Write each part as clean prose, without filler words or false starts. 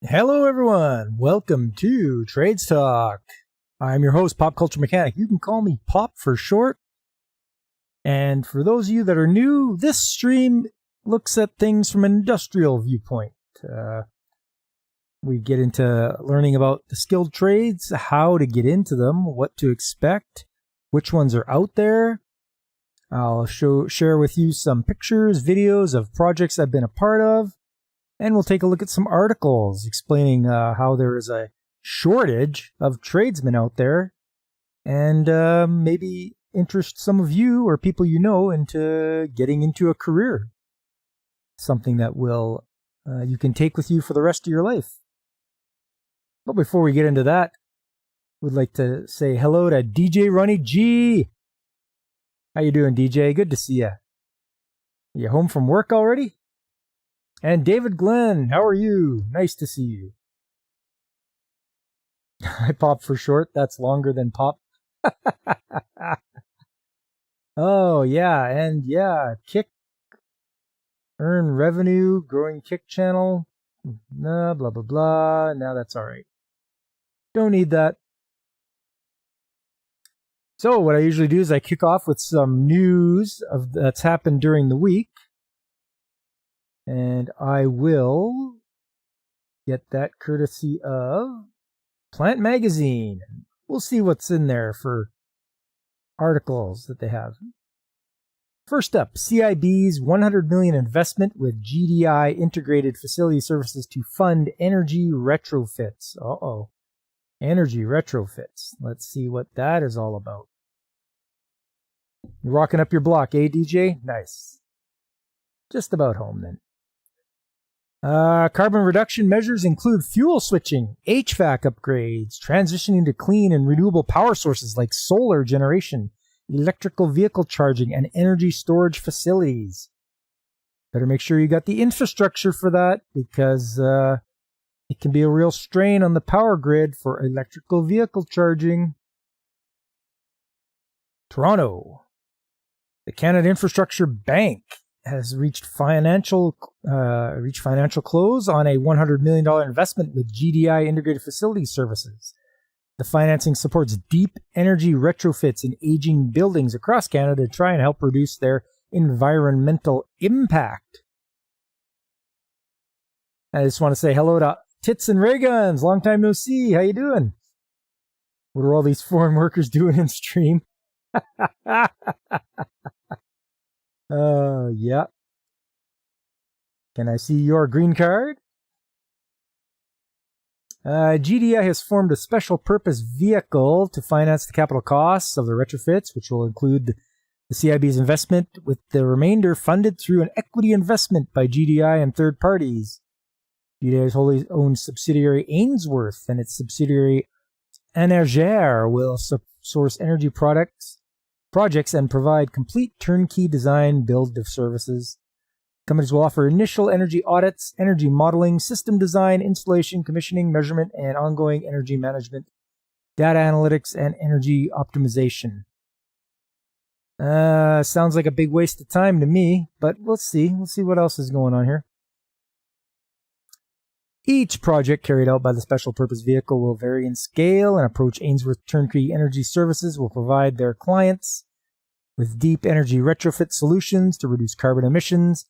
Hello, everyone. Welcome to Trades Talk. I'm your host, Pop Culture Mechanic. You can call me Pop for short. And for those of you that are new, this stream looks at things from an industrial viewpoint. We get into learning about the skilled trades, how to get into them, what to expect, which ones are out there. I'll share with you some pictures, videos of projects I've been a part of. And we'll take a look at some articles explaining how there is a shortage of tradesmen out there, and maybe interest some of you or people you know into getting into a career. Something that will you can take with you for the rest of your life. But before we get into that, we'd like to say hello to DJ Ronnie G. How you doing, DJ? Good to see you. You home from work already? And David Glenn, how are you? Nice to see you. I Pop for short. That's longer than Pop. Oh, yeah. And yeah, Kick. Earn revenue, growing Kick channel. Blah, blah, blah, blah. Now that's all right. Don't need that. So what I usually do is I kick off with some news that's happened during the week. And I will get that courtesy of Plant Magazine. We'll see what's in there for articles that they have. First up, CIB's $100 million investment with GDI Integrated Facility Services to fund energy retrofits. Energy retrofits. Let's see what that is all about. You're rocking up your block, eh, DJ? Nice. Just about home then. Carbon reduction measures include fuel switching, HVAC upgrades, transitioning to clean and renewable power sources like solar generation, electrical vehicle charging, and energy storage facilities. Better make sure you got the infrastructure for that, because it can be a real strain on the power grid for electrical vehicle charging. Toronto. The Canada Infrastructure Bank has reached financial close on a $100 million investment with GDI Integrated Facility Services. The financing supports deep energy retrofits in aging buildings across Canada to try and help reduce their environmental impact. I just want to say hello to Tits and Ray Guns. Long time no see. How you doing? What are all these foreign workers doing in stream? Yeah. Can I see your green card? GDI has formed a special purpose vehicle to finance the capital costs of the retrofits, which will include the CIB's investment, with the remainder funded through an equity investment by GDI and third parties. GDI's wholly owned subsidiary Ainsworth and its subsidiary Energere will source energy projects and provide complete turnkey design build of services. Companies will offer initial energy audits, energy modeling, system design, installation, commissioning, measurement, and ongoing energy management, data analytics, and energy optimization. Sounds like a big waste of time to me, but we'll see. We'll see what else is going on here. Each project carried out by the special purpose vehicle will vary in scale and approach. Ainsworth Turnkey Energy Services will provide their clients with deep energy retrofit solutions to reduce carbon emissions.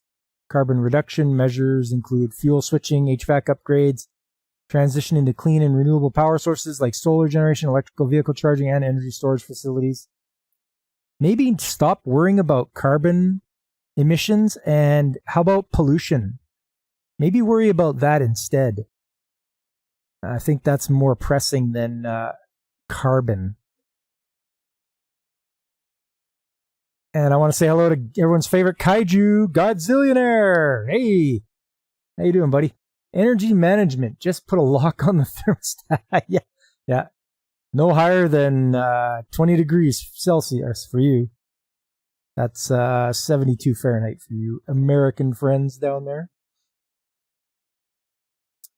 Carbon reduction measures include fuel switching, HVAC upgrades, transitioning to clean and renewable power sources like solar generation, electrical vehicle charging, and energy storage facilities. Maybe stop worrying about carbon emissions, and how about pollution? Maybe worry about that instead. I think that's more pressing than carbon. And I want to say hello to everyone's favorite kaiju, Godzillionaire. Hey, how you doing, buddy? Energy management. Just put a lock on the thermostat. Yeah. No higher than 20 degrees Celsius for you. That's 72 Fahrenheit for you American friends down there.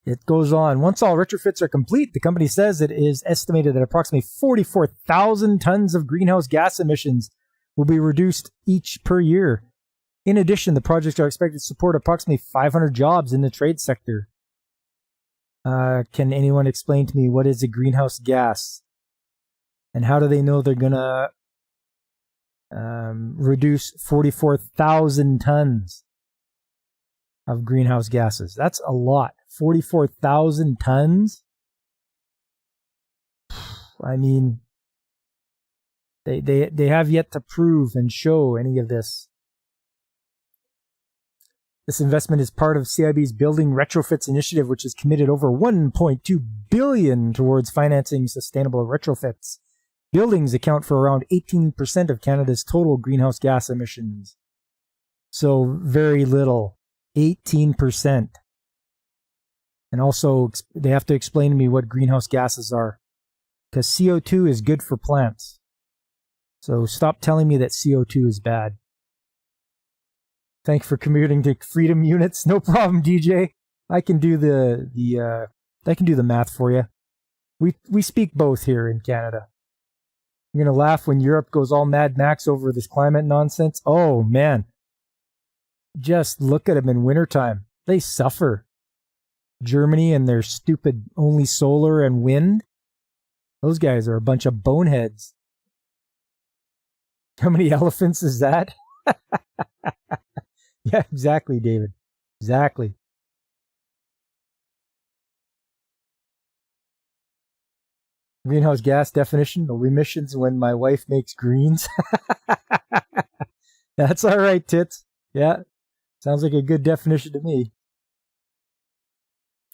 It goes on. Once all retrofits are complete, the company says it is estimated that approximately 44,000 tons of greenhouse gas emissions will be reduced each per year. In addition, the projects are expected to support approximately 500 jobs in the trade sector. Can anyone explain to me what is a greenhouse gas? And how do they know they're going to reduce 44,000 tons of greenhouse gases? That's a lot. 44,000 tons? I mean, they have yet to prove and show any of this. This investment is part of CIB's Building Retrofits initiative, which has committed over $1.2 billion towards financing sustainable retrofits. Buildings account for around 18% of Canada's total greenhouse gas emissions. So very little, 18%. And also, they have to explain to me what greenhouse gases are, because CO2 is good for plants. So stop telling me that CO2 is bad. Thanks for commuting to Freedom Units. No problem, DJ. I can do the math for you. We speak both here in Canada. You're gonna laugh when Europe goes all Mad Max over this climate nonsense. Oh man, just look at them in wintertime. They suffer. Germany and their stupid only solar and wind. Those guys are a bunch of boneheads. How many elephants is that? Yeah, exactly, David. Exactly. Greenhouse gas definition: no emissions when my wife makes greens. That's all right, tits. Yeah, sounds like a good definition to me.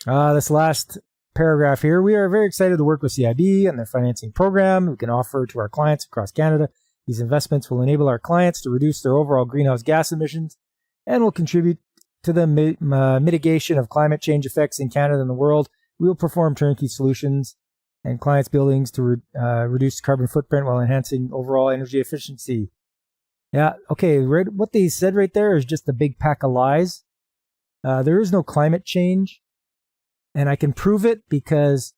This last paragraph here. We are very excited to work with CIB and their financing program we can offer to our clients across Canada. These investments will enable our clients to reduce their overall greenhouse gas emissions and will contribute to the mitigation of climate change effects in Canada and the world. We will perform turnkey solutions and clients' buildings to reduce carbon footprint while enhancing overall energy efficiency. Yeah, okay, right, what they said right there is just a big pack of lies. There is no climate change, and I can prove it because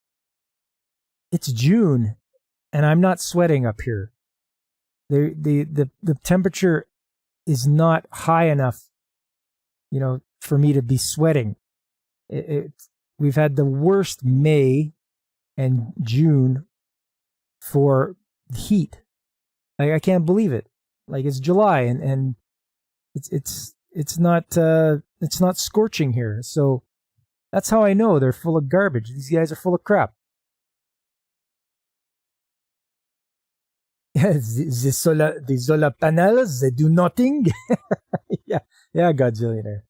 it's June, and I'm not sweating up here. The temperature is not high enough, for me to be sweating. We've had the worst May and June for heat. I can't believe it. Like, it's July and it's not scorching here. So that's how I know they're full of garbage. These guys are full of crap. The solar panels, they do nothing. yeah, Godzillionaire.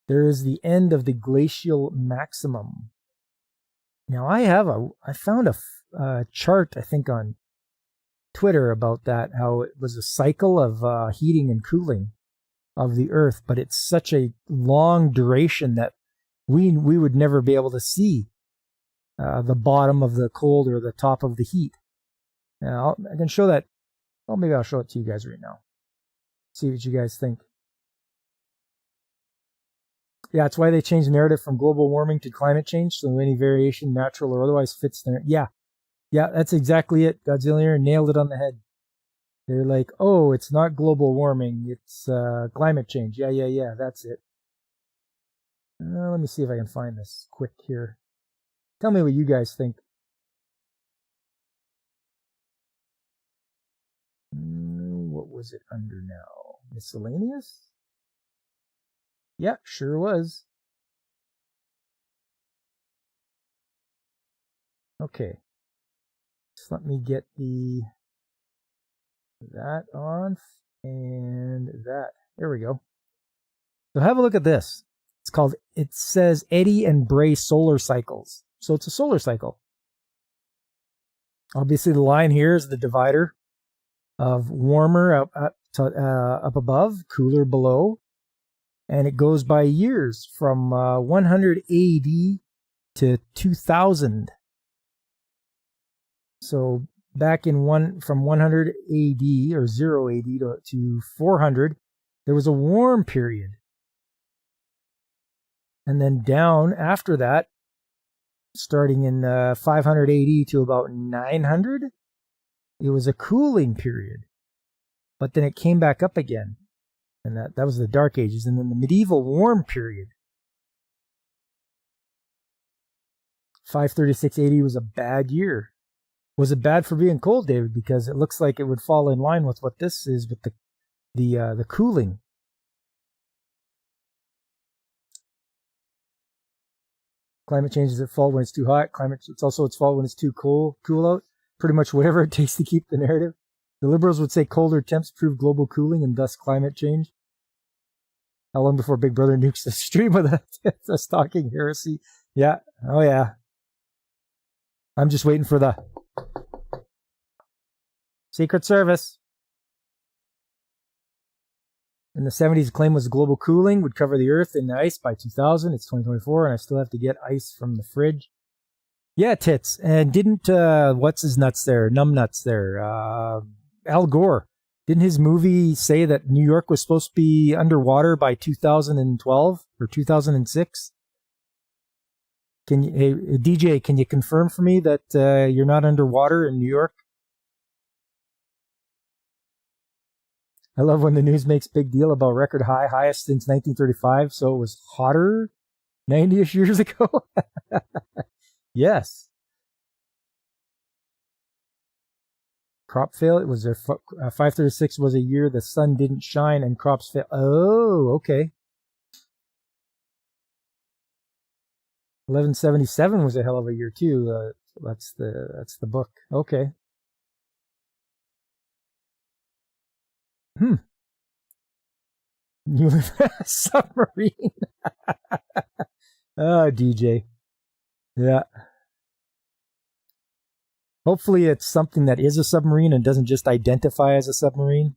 There is the end of the glacial maximum. Now I found a chart, I think, on Twitter about that, how it was a cycle of heating and cooling of the Earth, but it's such a long duration that we would never be able to see the bottom of the cold or the top of the heat. Now, I can show that. Well, maybe I'll show it to you guys right now. See what you guys think. Yeah, that's why they changed the narrative from global warming to climate change, so any variation, natural or otherwise, fits there. Yeah, that's exactly it. Godzilla nailed it on the head. They're like, oh, it's not global warming, it's climate change. Yeah, that's it. Let me see if I can find this quick here. Tell me what you guys think. What was it under now? Miscellaneous? Yeah, sure was. Okay. Just let me get that on and that. There we go. So have a look at this. It says Eddy and Bray solar cycles. So it's a solar cycle. Obviously the line here is the divider of warmer up above, cooler below. And it goes by years from 100 AD to 2000. So back from 100 AD or 0 AD to 400, there was a warm period. And then down after that, starting in 500 AD to about 900, it was a cooling period. But then it came back up again. And that was the Dark Ages. And then the medieval warm period. 536.80 was a bad year. Was it bad for being cold, David? Because it looks like it would fall in line with what this is with the cooling. Climate change is at fault when it's too hot. It's also its fault when it's too cool out. Pretty much whatever it takes to keep the narrative. The liberals would say colder temps prove global cooling and thus climate change. How long before Big Brother nukes the stream of the stalking heresy? Yeah. Oh, yeah. I'm just waiting for the Secret Service. In the 70s, the claim was global cooling would cover the Earth in ice by 2000. It's 2024, and I still have to get ice from the fridge. Yeah, tits. And didn't, what's his nuts there? Numbnuts there. Al Gore. Didn't his movie say that New York was supposed to be underwater by 2012 or 2006? Hey, DJ, can you confirm for me that you're not underwater in New York? I love when the news makes big deal about record highest since 1935, so it was hotter 90-ish years ago. Yes. Crop fail. It was their 536 was a year the sun didn't shine and crops failed. Oh, okay. 1177 was a hell of a year too. That's the book. Okay. You live in a submarine. Oh, DJ. Yeah. Hopefully it's something that is a submarine and doesn't just identify as a submarine.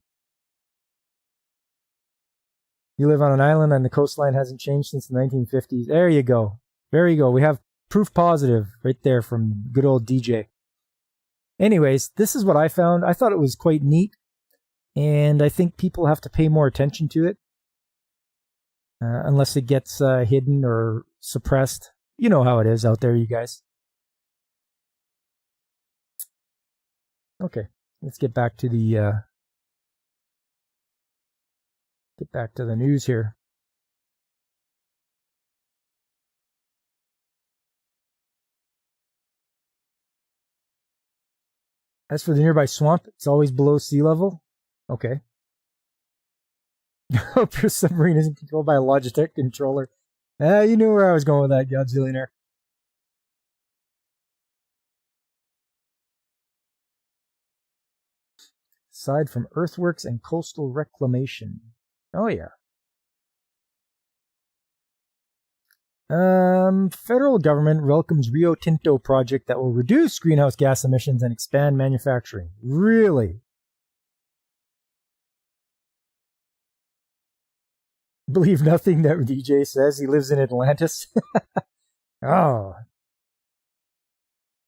You live on an island and the coastline hasn't changed since the 1950s. There you go. There you go. We have proof positive right there from good old DJ. Anyways, this is what I found. I thought it was quite neat. And I think people have to pay more attention to it. Unless it gets hidden or suppressed. You know how it is out there, you guys. Okay, let's get back to the news here. As for the nearby swamp, it's always below sea level. Okay. Hope your submarine isn't controlled by a Logitech controller. You knew where I was going with that, Godzillionaire. Aside from earthworks and coastal reclamation. Oh, yeah. Federal government welcomes Rio Tinto project that will reduce greenhouse gas emissions and expand manufacturing. Really? Believe nothing that DJ says. He lives in Atlantis. Oh.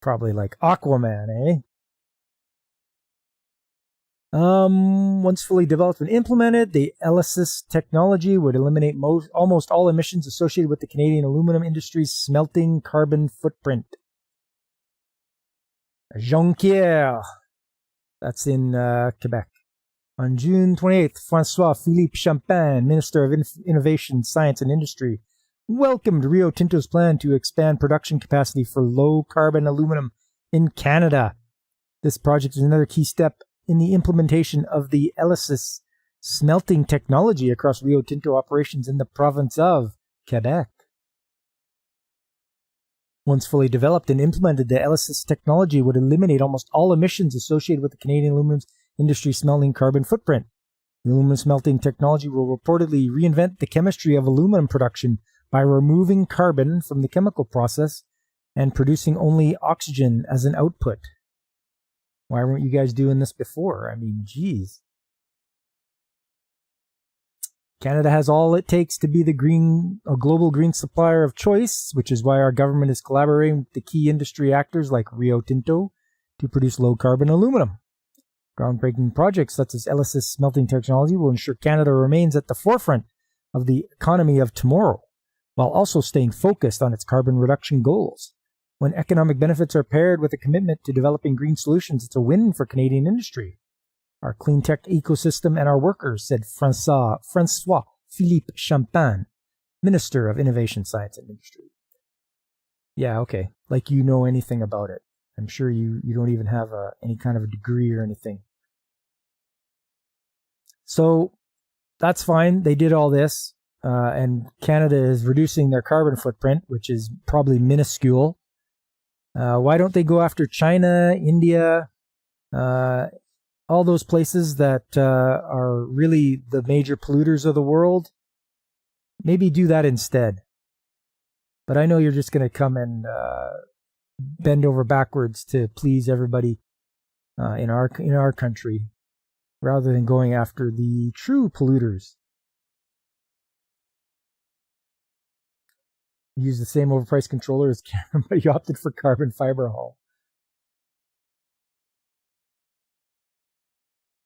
Probably like Aquaman, eh? Once fully developed and implemented, the ELYSIS technology would eliminate almost all emissions associated with the Canadian aluminum industry's smelting carbon footprint. Jonquière. That's in Quebec. On June 28th, François-Philippe Champagne, Minister of Innovation, Science and Industry, welcomed Rio Tinto's plan to expand production capacity for low-carbon aluminum in Canada. This project is another key step in the implementation of the ELYSIS smelting technology across Rio Tinto operations in the province of Quebec. Once fully developed and implemented, the ELYSIS technology would eliminate almost all emissions associated with the Canadian aluminum industry smelting carbon footprint. The aluminum smelting technology will reportedly reinvent the chemistry of aluminum production by removing carbon from the chemical process and producing only oxygen as an output. Why weren't you guys doing this before? I mean, geez. Canada has all it takes to be the global green supplier of choice, which is why our government is collaborating with the key industry actors like Rio Tinto to produce low-carbon aluminum. Groundbreaking projects such as ELYSIS smelting technology will ensure Canada remains at the forefront of the economy of tomorrow, while also staying focused on its carbon reduction goals. When economic benefits are paired with a commitment to developing green solutions, it's a win for Canadian industry, our clean tech ecosystem, and our workers, said François-Philippe Champagne, Minister of Innovation, Science and Industry. Yeah, okay. Like you know anything about it. I'm sure you don't even have any kind of a degree or anything. So that's fine. They did all this, and Canada is reducing their carbon footprint, which is probably minuscule. Why don't they go after China, India, all those places that are really the major polluters of the world? Maybe do that instead. But I know you're just going to come and bend over backwards to please everybody in our country, rather than going after the true polluters. Use the same overpriced controller as Cameron, but he opted for carbon fiber hull.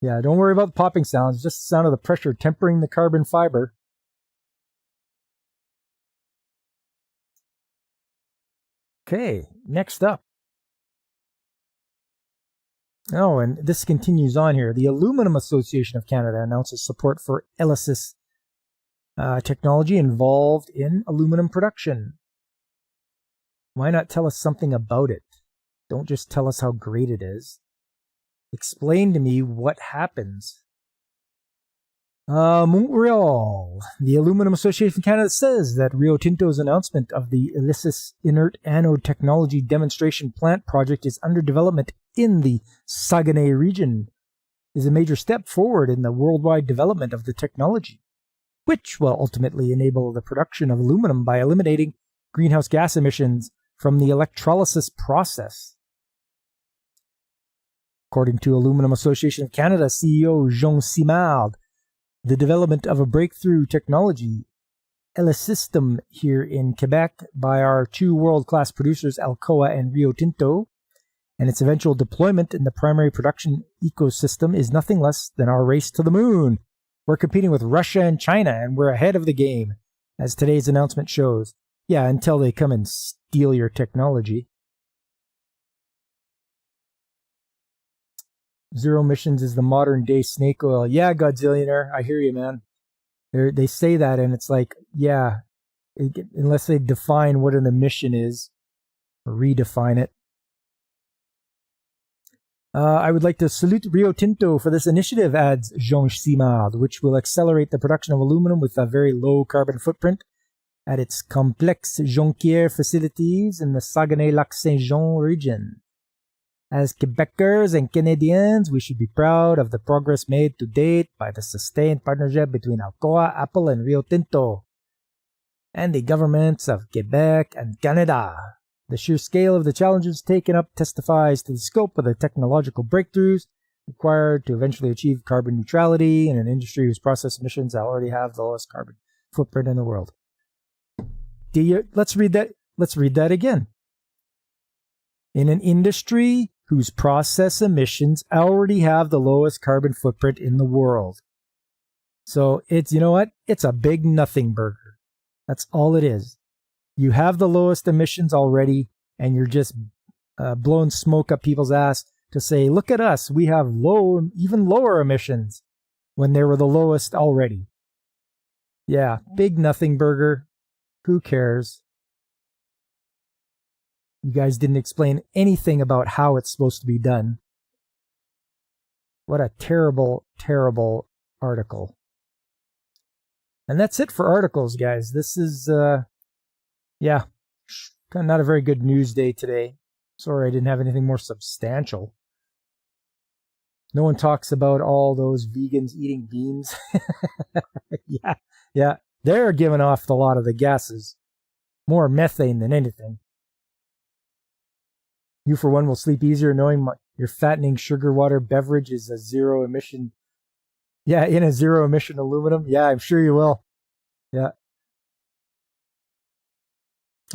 Yeah, don't worry about the popping sounds, just the sound of the pressure tempering the carbon fiber. Okay, next up. Oh, and this continues on here. The Aluminum Association of Canada announces support for ELYSIS technology involved in aluminum production. Why not tell us something about it? Don't just tell us how great it is. Explain to me what happens. Montreal. The Aluminum Association of Canada says that Rio Tinto's announcement of the ELYSIS Inert Anode Technology Demonstration Plant project is under development in the Saguenay region is a major step forward in the worldwide development of the technology, which will ultimately enable the production of aluminum by eliminating greenhouse gas emissions from the electrolysis process. According to Aluminum Association of Canada CEO Jean Simard, the development of a breakthrough technology, ELYSystem, here in Quebec by our two world-class producers Alcoa and Rio Tinto, and its eventual deployment in the primary production ecosystem is nothing less than our race to the moon. We're competing with Russia and China, and we're ahead of the game, as today's announcement shows. Yeah, until they come and steal your technology. Zero emissions is the modern day snake oil. Yeah, Godzillionaire, I hear you, man. They say that, and it's like, yeah, unless they define what an emission is, or redefine it. I would like to salute Rio Tinto for this initiative, adds Jean Simard, which will accelerate the production of aluminum with a very low carbon footprint at its Complexe Jonquière facilities in the Saguenay-Lac-Saint-Jean region. As Quebecers and Canadians, we should be proud of the progress made to date by the sustained partnership between Alcoa, Apple, and Rio Tinto, and the governments of Quebec and Canada. The sheer scale of the challenges taken up testifies to the scope of the technological breakthroughs required to eventually achieve carbon neutrality in an industry whose process emissions already have the lowest carbon footprint in the world. Let's read that again. In an industry whose process emissions already have the lowest carbon footprint in the world. So it's, you know what? It's a big nothing burger. That's all it is. You have the lowest emissions already, and you're just blowing smoke up people's ass to say, look at us, we have even lower emissions when they were the lowest already. Yeah, big nothing burger. Who cares? You guys didn't explain anything about how it's supposed to be done. What a terrible, terrible article. And that's it for articles, guys. This is, yeah, kind of not a very good news day today. Sorry I didn't have anything more substantial. No one talks about all those vegans eating beans. Yeah. They're giving off a lot of the gases. More methane than anything. You, for one, will sleep easier knowing your fattening sugar water beverage is a zero emission. Yeah, in a zero emission aluminum. Yeah, I'm sure you will. Yeah.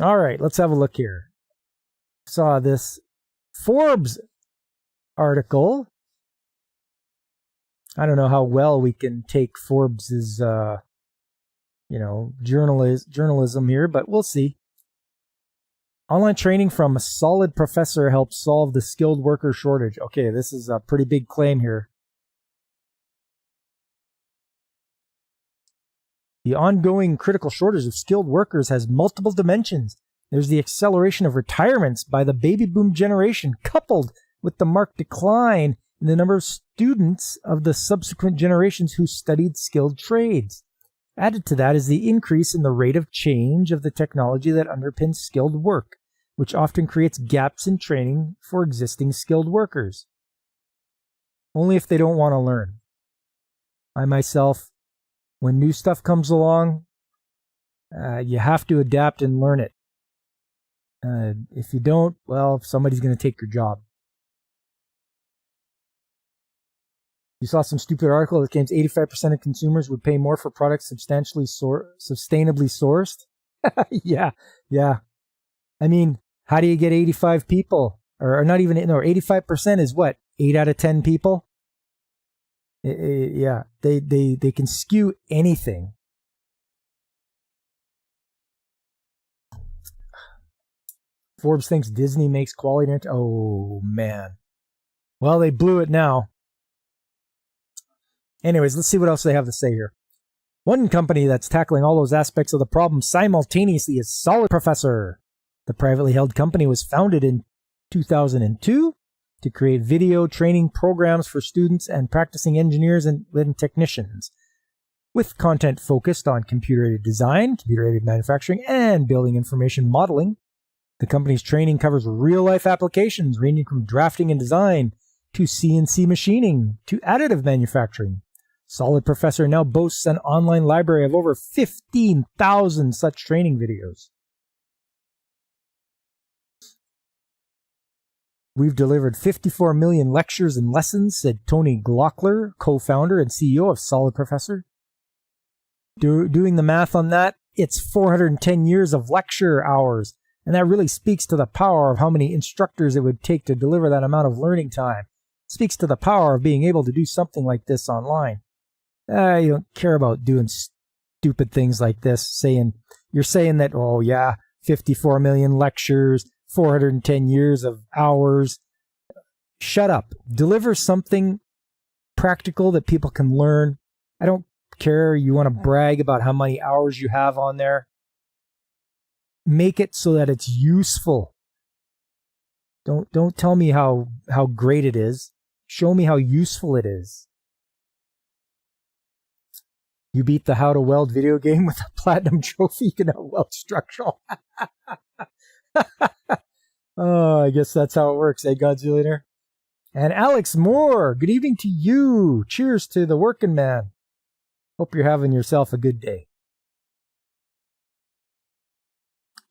All right, let's have a look here. Saw this Forbes article. I don't know how well we can take Forbes's, journalism here, but we'll see. Online training from a solid professor helps solve the skilled worker shortage. Okay, this is a pretty big claim here. The ongoing critical shortage of skilled workers has multiple dimensions, There's the acceleration of retirements by the baby boom generation, coupled with the marked decline in the number of students of the subsequent generations who studied skilled trades. Added to that is the increase in the rate of change of the technology that underpins skilled work, which often creates gaps in training for existing skilled workers. Only if they don't want to learn. I myself, when new stuff comes along, you have to adapt and learn it. If you don't, well, somebody's going to take your job. You saw some stupid article that claims 85% of consumers would pay more for products sustainably sourced. Yeah. I mean, how do you get 85 people? Or not even, no, 85% is what? 8 out of 10 people? Yeah, they can skew anything. Forbes thinks Disney makes quality. Oh, man. Well, they blew it now. Anyways, let's see what else they have to say here. One company that's tackling all those aspects of the problem simultaneously is Solid Professor. The privately held company was founded in 2002 to create video training programs for students and practicing engineers and technicians, with content focused on computer-aided design, computer-aided manufacturing, and building information modeling. The company's training covers real-life applications ranging from drafting and design to CNC machining to additive manufacturing. Solid Professor now boasts an online library of over 15,000 such training videos. We've delivered 54 million lectures and lessons, said Tony Glockler, co-founder and CEO of Solid Professor. Doing the math on that, it's 410 years of lecture hours, and that really speaks to the power of how many instructors it would take to deliver that amount of learning time. It speaks to the power of being able to do something like this online. You don't care about doing stupid things like this, you're saying that, oh yeah, 54 million lectures, 410 years of hours. Shut up. Deliver something practical that people can learn. I don't care. You want to brag about how many hours you have on there. Make it so that it's useful. Don't tell me how great it is. Show me how useful it is. You beat the How to Weld video game with a platinum trophy. You can now weld structural. Oh, I guess that's how it works, eh, Godzillionaire? And Alex Moore, good evening to you. Cheers to the working man. Hope you're having yourself a good day.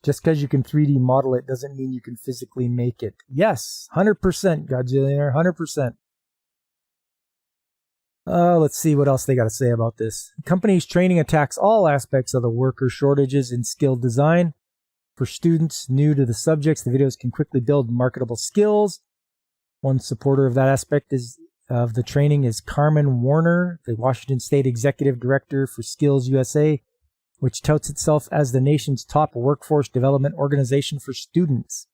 Just because you can 3D model it doesn't mean you can physically make it. Yes, 100%, Godzillionaire, 100%. Let's see what else they got to say about this. The company's training attacks all aspects of the worker shortages in skilled design. For students new to the subjects, the videos can quickly build marketable skills. One supporter of that aspect of the training is Carmen Warner, the Washington State Executive Director for Skills USA, which touts itself as the nation's top workforce development organization for students.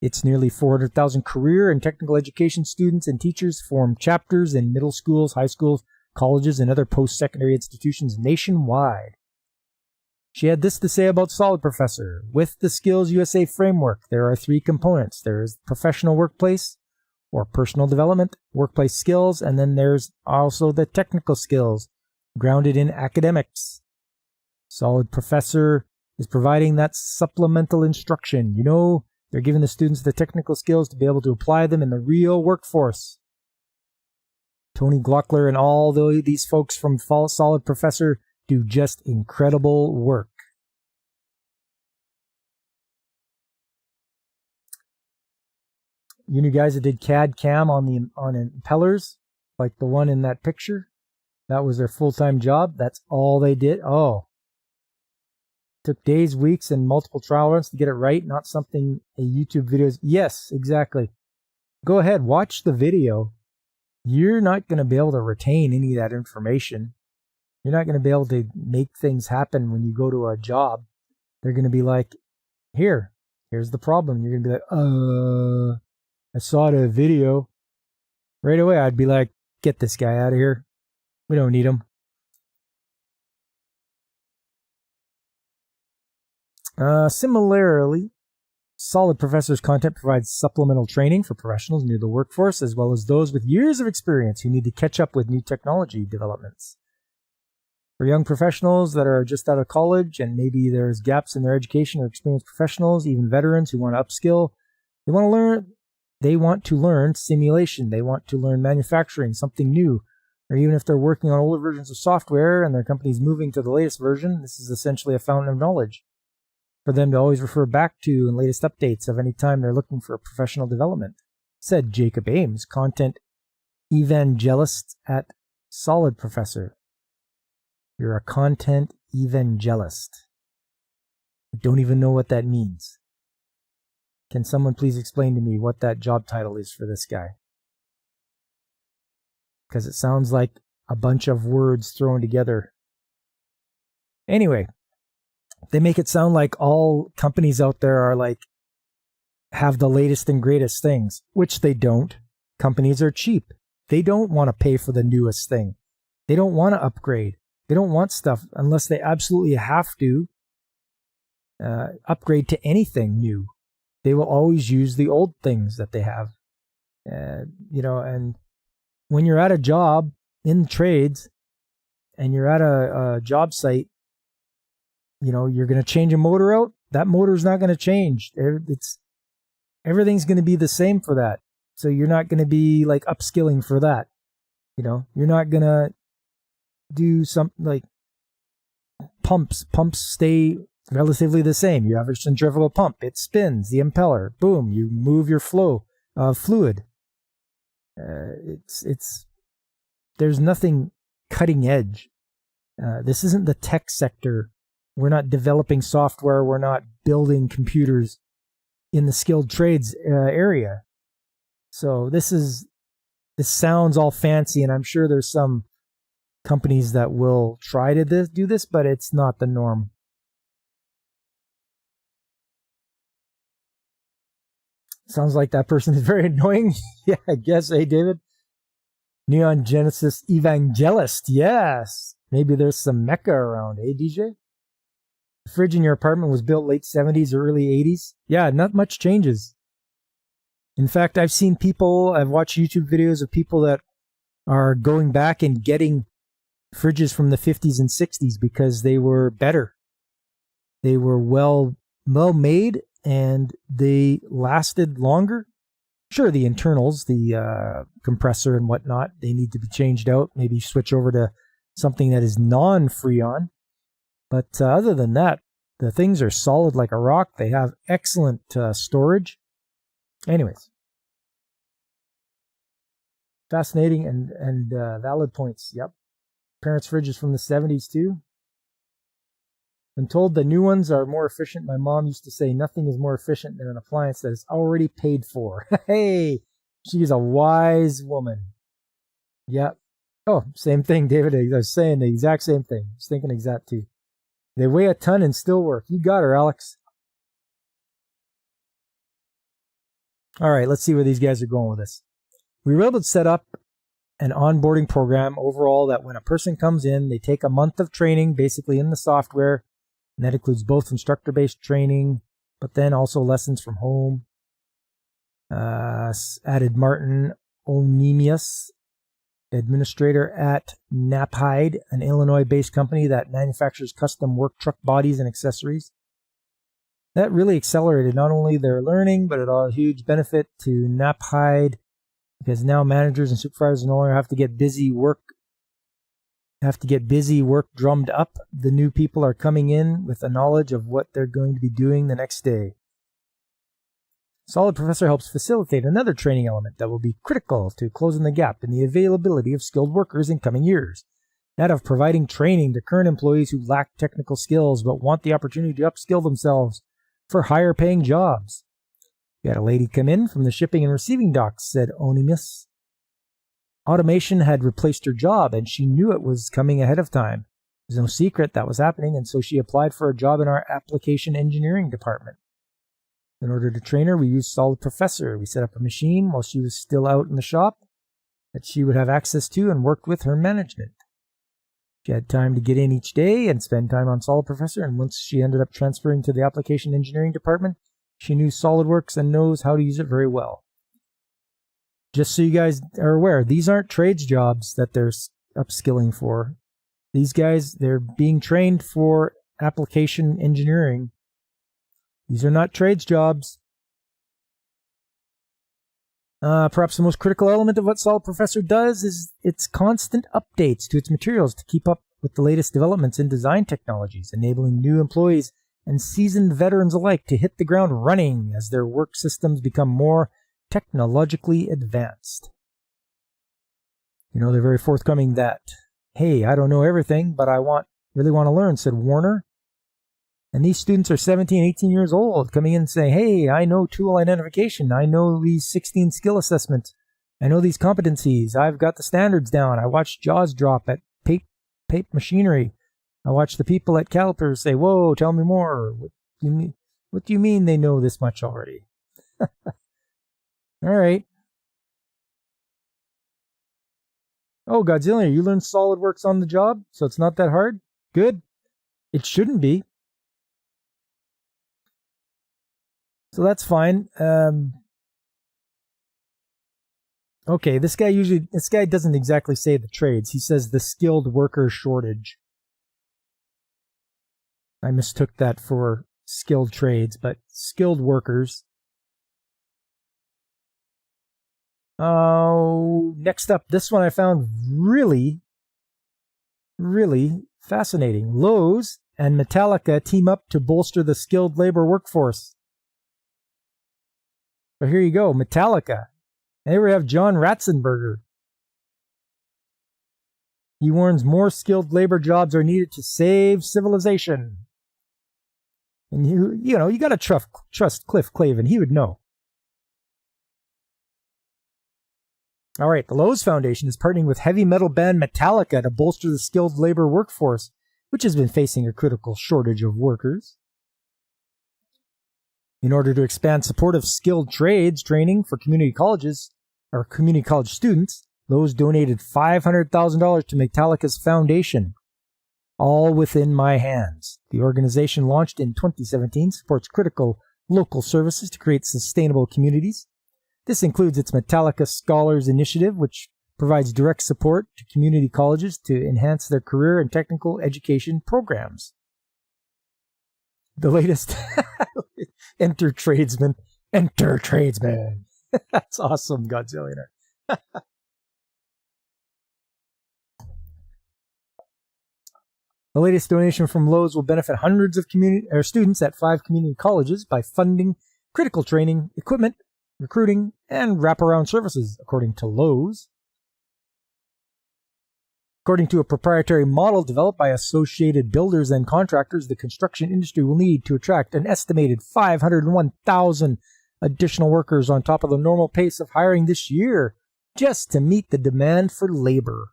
Its nearly 400,000 career and technical education students and teachers form chapters in middle schools, high schools, colleges, and other post-secondary institutions nationwide. She had this to say about Solid Professor. With the Skills USA framework, there are 3 components. There is professional workplace or personal development, workplace skills, and then there's also the technical skills grounded in academics. Solid Professor is providing that supplemental instruction. You know, they're giving the students the technical skills to be able to apply them in the real workforce. Tony Glockler and all these folks from Solid Professor do just incredible work. You new guys that did CAD CAM on impellers, like the one in that picture, that was their full-time job. That's all they did. Oh, took days, weeks, and multiple trial runs to get it right. Not something a YouTube video is. Yes, exactly. Go ahead, watch the video. You're not going to be able to retain any of that information. You're not going to be able to make things happen when you go to a job. They're going to be like, here's the problem. You're going to be like, I saw the video. Right away, I'd be like, get this guy out of here. We don't need him. Similarly, Solid Professor's content provides supplemental training for professionals new to the workforce, as well as those with years of experience who need to catch up with new technology developments. For young professionals that are just out of college and maybe there's gaps in their education or experienced professionals, even veterans who want to upskill, they want to learn simulation, they want to learn manufacturing, something new, or even if they're working on older versions of software and their company's moving to the latest version, this is essentially a fountain of knowledge for them to always refer back to and latest updates of any time they're looking for professional development, said Jacob Ames, content evangelist at Solid Professor. You're a content evangelist. I don't even know what that means. Can someone please explain to me what that job title is for this guy? Because it sounds like a bunch of words thrown together. Anyway, they make it sound like all companies out there are like, have the latest and greatest things, which they don't. Companies are cheap. They don't want to pay for the newest thing. They don't want to upgrade. They don't want stuff unless they absolutely have to upgrade to anything new. They will always use the old things that they have. And when you're at a job in trades and you're at a job site, you're going to change a motor out. That motor's not going to change. Everything's going to be the same for that. So you're not going to be like upskilling for that. You're not going to do something like pumps. Pumps stay relatively the same. You have a centrifugal pump. It spins the impeller. Boom. You move your flow of fluid. There's nothing cutting edge. This isn't the tech sector. We're not developing software. We're not building computers in the skilled trades area. So this sounds all fancy, and I'm sure there's some companies that will try to do this, but it's not the norm. Sounds like that person is very annoying. Yeah, I guess. Hey, David. Neon Genesis Evangelist. Yes. Maybe there's some Mecca around. Hey, DJ? The fridge in your apartment was built late 70s or early 80s. Yeah, not much changes. In fact, I've watched YouTube videos of people that are going back and getting fridges from the 50s and 60s because they were better. They were well made and they lasted longer. Sure, the internals, the compressor and whatnot, they need to be changed out. Maybe switch over to something that is non-Freon. But other than that, the things are solid like a rock. They have excellent storage. Anyways. Fascinating and valid points. Yep. Parents' fridges from the 70s too. When told the new ones are more efficient, my mom used to say nothing is more efficient than an appliance that is already paid for. Hey, she's a wise woman. Yep. Oh, same thing, David. I was saying the exact same thing. I was thinking exact too. They weigh a ton and still work. You got her, Alex. All right, let's see where these guys are going with this. We were able to set up an onboarding program overall that when a person comes in, they take a month of training basically in the software. And that includes both instructor-based training, but then also lessons from home. Added Martin Onemius, administrator at Knapheide, an Illinois-based company that manufactures custom work truck bodies and accessories. That really accelerated not only their learning, but it had a huge benefit to Knapheide because now managers and supervisors no longer have to get busy work drummed up. The new people are coming in with a knowledge of what they're going to be doing the next day. Solid Professor helps facilitate another training element that will be critical to closing the gap in the availability of skilled workers in coming years. That of providing training to current employees who lack technical skills but want the opportunity to upskill themselves for higher paying jobs. We had a lady come in from the shipping and receiving docks, said Onimus. Automation had replaced her job, and she knew it was coming ahead of time. It was no secret that was happening, and so she applied for a job in our application engineering department. In order to train her, we used Solid Professor. We set up a machine while she was still out in the shop that she would have access to and worked with her management. She had time to get in each day and spend time on Solid Professor, and once she ended up transferring to the application engineering department, she knew SolidWorks and knows how to use it very well. Just so you guys are aware, these aren't trades jobs that they're upskilling for. These guys, they're being trained for application engineering. These are not trades jobs. Perhaps the most critical element of what Solid Professor does is its constant updates to its materials to keep up with the latest developments in design technologies, enabling new employees and seasoned veterans alike to hit the ground running as their work systems become more technologically advanced. You know, they're very forthcoming that, hey, I don't know everything, but I really want to learn, said Warner. And these students are 17, 18 years old, coming in and saying, hey, I know tool identification. I know these 16 skill assessments. I know these competencies. I've got the standards down. I watched Jaws drop at Pape Machinery. I watched the people at Calipers say, whoa, tell me more. What do you mean they know this much already? All right. Oh, Godzilla, you learned SolidWorks on the job, so it's not that hard? Good. It shouldn't be. So that's fine. Okay, this guy doesn't exactly say the trades. He says the skilled worker shortage. I mistook that for skilled trades, but skilled workers. Oh, next up, this one I found really, really fascinating. Lowe's and Metallica team up to bolster the skilled labor workforce. So here you go, Metallica. And here we have John Ratzenberger. He warns more skilled labor jobs are needed to save civilization. And you got to trust Cliff Clavin. He would know. All right, the Lowe's Foundation is partnering with heavy metal band Metallica to bolster the skilled labor workforce, which has been facing a critical shortage of workers. In order to expand support of skilled trades training for community colleges or community college students, Lowe's donated $500,000 to Metallica's foundation. All within my hands. The organization, launched in 2017, supports critical local services to create sustainable communities. This includes its Metallica Scholars Initiative, which provides direct support to community colleges to enhance their career and technical education programs. The latest Enter tradesman. Enter tradesman. That's awesome, Godzillionaire. The latest donation from Lowe's will benefit hundreds of students at 5 community colleges by funding critical training, equipment, recruiting, and wraparound services, according to Lowe's. According to a proprietary model developed by Associated Builders and Contractors, the construction industry will need to attract an estimated 501,000 additional workers on top of the normal pace of hiring this year, just to meet the demand for labor.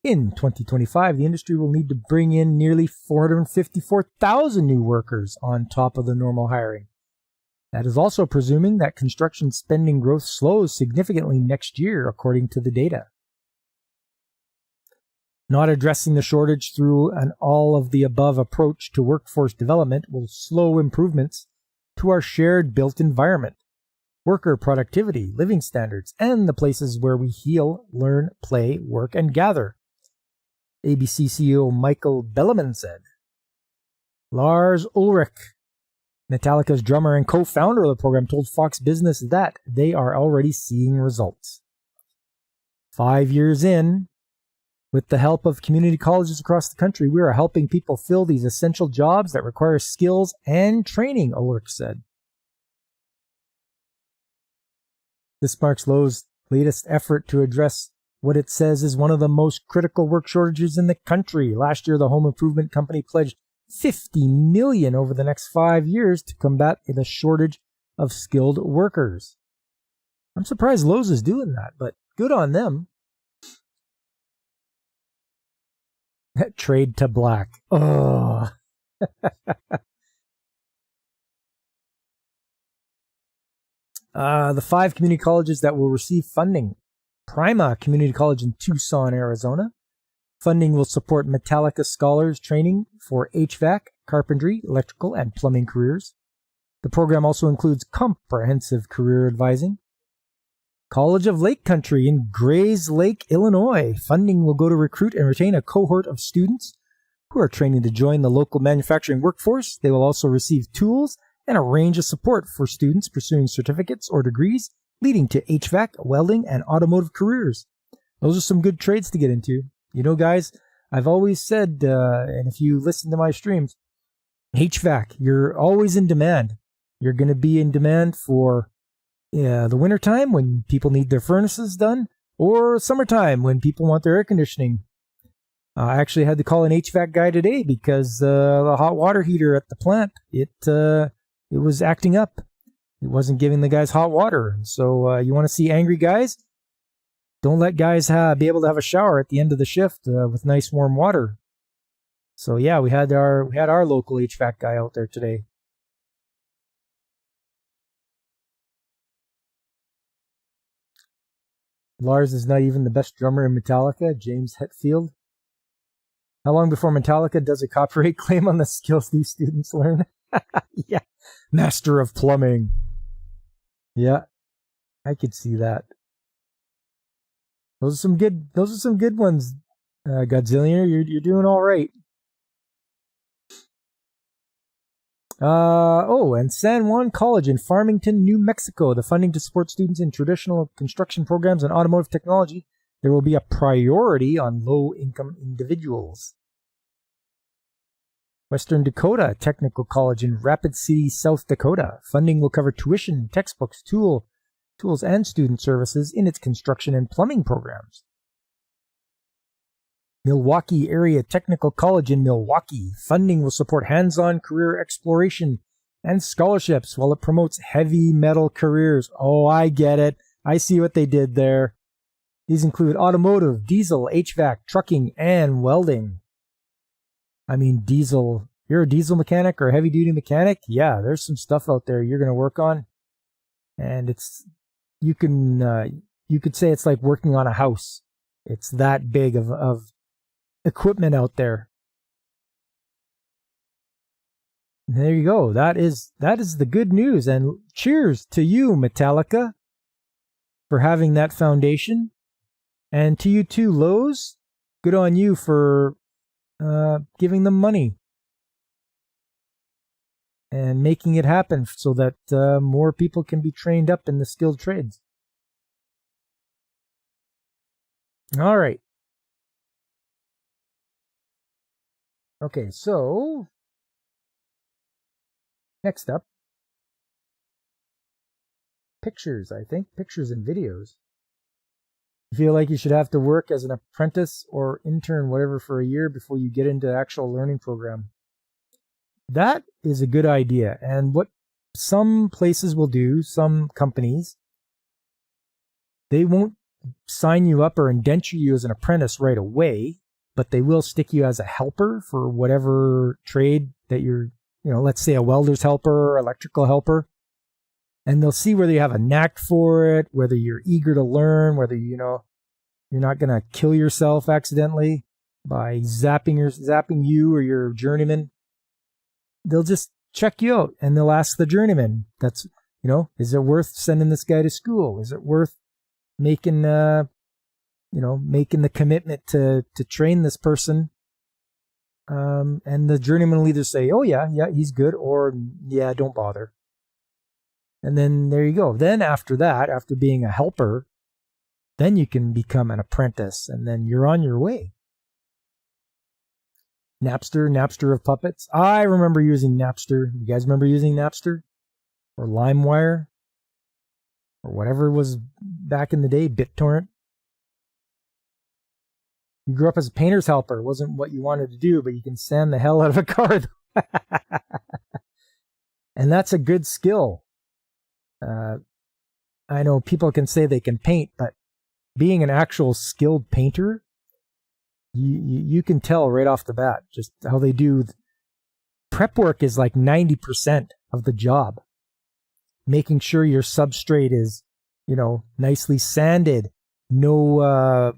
In 2025, the industry will need to bring in nearly 454,000 new workers on top of the normal hiring. That is also presuming that construction spending growth slows significantly next year, according to the data. Not addressing the shortage through an all-of-the-above approach to workforce development will slow improvements to our shared built environment, worker productivity, living standards, and the places where we heal, learn, play, work, and gather. ABC CEO Michael Belleman said. Lars Ulrich, Metallica's drummer and co-founder of the program, told Fox Business that they are already seeing results. 5 years in, with the help of community colleges across the country, we are helping people fill these essential jobs that require skills and training, Ulrich said. This marks Lowe's latest effort to address what it says is one of the most critical work shortages in the country. Last year, the home improvement company pledged $50 million over the next 5 years to combat the shortage of skilled workers. I'm surprised Lowe's is doing that, but good on them. Trade to black. Oh. The 5 community colleges that will receive funding Prima Community College in Tucson, Arizona. Funding will support Metallica scholars training for HVAC, carpentry, electrical, and plumbing careers. The program also includes comprehensive career advising. College of Lake Country in Grays Lake, Illinois. Funding will go to recruit and retain a cohort of students who are training to join the local manufacturing workforce. They will also receive tools and a range of support for students pursuing certificates or degrees leading to HVAC, welding, and automotive careers. Those are some good trades to get into. You know, guys, I've always said, and if you listen to my streams, HVAC, you're always in demand. You're going to be in demand for the wintertime when people need their furnaces done, or summertime when people want their air conditioning. I actually had to call an HVAC guy today because the hot water heater at the plant, it was acting up. It wasn't giving the guys hot water. So you want to see angry guys? Don't let guys be able to have a shower at the end of the shift with nice warm water. So yeah, we had our local HVAC guy out there today. Lars is not even the best drummer in Metallica, James Hetfield. How long before Metallica does a copyright claim on the skills these students learn? Yeah, master of plumbing. Yeah, I could see that. Those are some good ones, Godzillion. You're doing all right. And San Juan College in Farmington, New Mexico. The funding to support students in traditional construction programs and automotive technology. There will be a priority on low-income individuals. Western Dakota Technical College in Rapid City, South Dakota. Funding will cover tuition, textbooks, tools, and student services in its construction and plumbing programs. Milwaukee Area Technical College in Milwaukee. Funding will support hands-on career exploration and scholarships while it promotes heavy metal careers. Oh, I get it. I see what they did there. These include automotive, diesel, HVAC, trucking, and welding. I mean, diesel. You're a diesel mechanic or a heavy-duty mechanic? Yeah, there's some stuff out there you're going to work on. And you could say it's like working on a house. It's that big of equipment out there. And there you go. That is the good news. And cheers to you, Metallica, for having that foundation. And to you too, Lowe's. Good on you for giving them money and making it happen so that more people can be trained up in the skilled trades. All right. Okay, so next up, pictures, I think. Pictures and videos. You feel like you should have to work as an apprentice or intern, whatever, for a year before you get into the actual learning program. That is a good idea. And what some places will do, some companies, they won't sign you up or indenture you as an apprentice right away, but they will stick you as a helper for whatever trade that you're, let's say a welder's helper, electrical helper. And they'll see whether you have a knack for it, whether you're eager to learn, whether, you're not going to kill yourself accidentally by zapping you or your journeyman. They'll just check you out and they'll ask the journeyman, that's, is it worth sending this guy to school? Is it worth making the commitment to train this person? And the journeyman will either say, oh yeah, he's good, or yeah, don't bother. And then there you go. Then after that, after being a helper, then you can become an apprentice, and then you're on your way. Napster of puppets. I remember using Napster. You guys remember using Napster? Or LimeWire? Or whatever it was back in the day, BitTorrent. You grew up as a painter's helper. It wasn't what you wanted to do, but you can sand the hell out of a car. And that's a good skill. I know people can say they can paint, but being an actual skilled painter, you can tell right off the bat just how they do. Prep work is like 90% of the job. Making sure your substrate is, nicely sanded no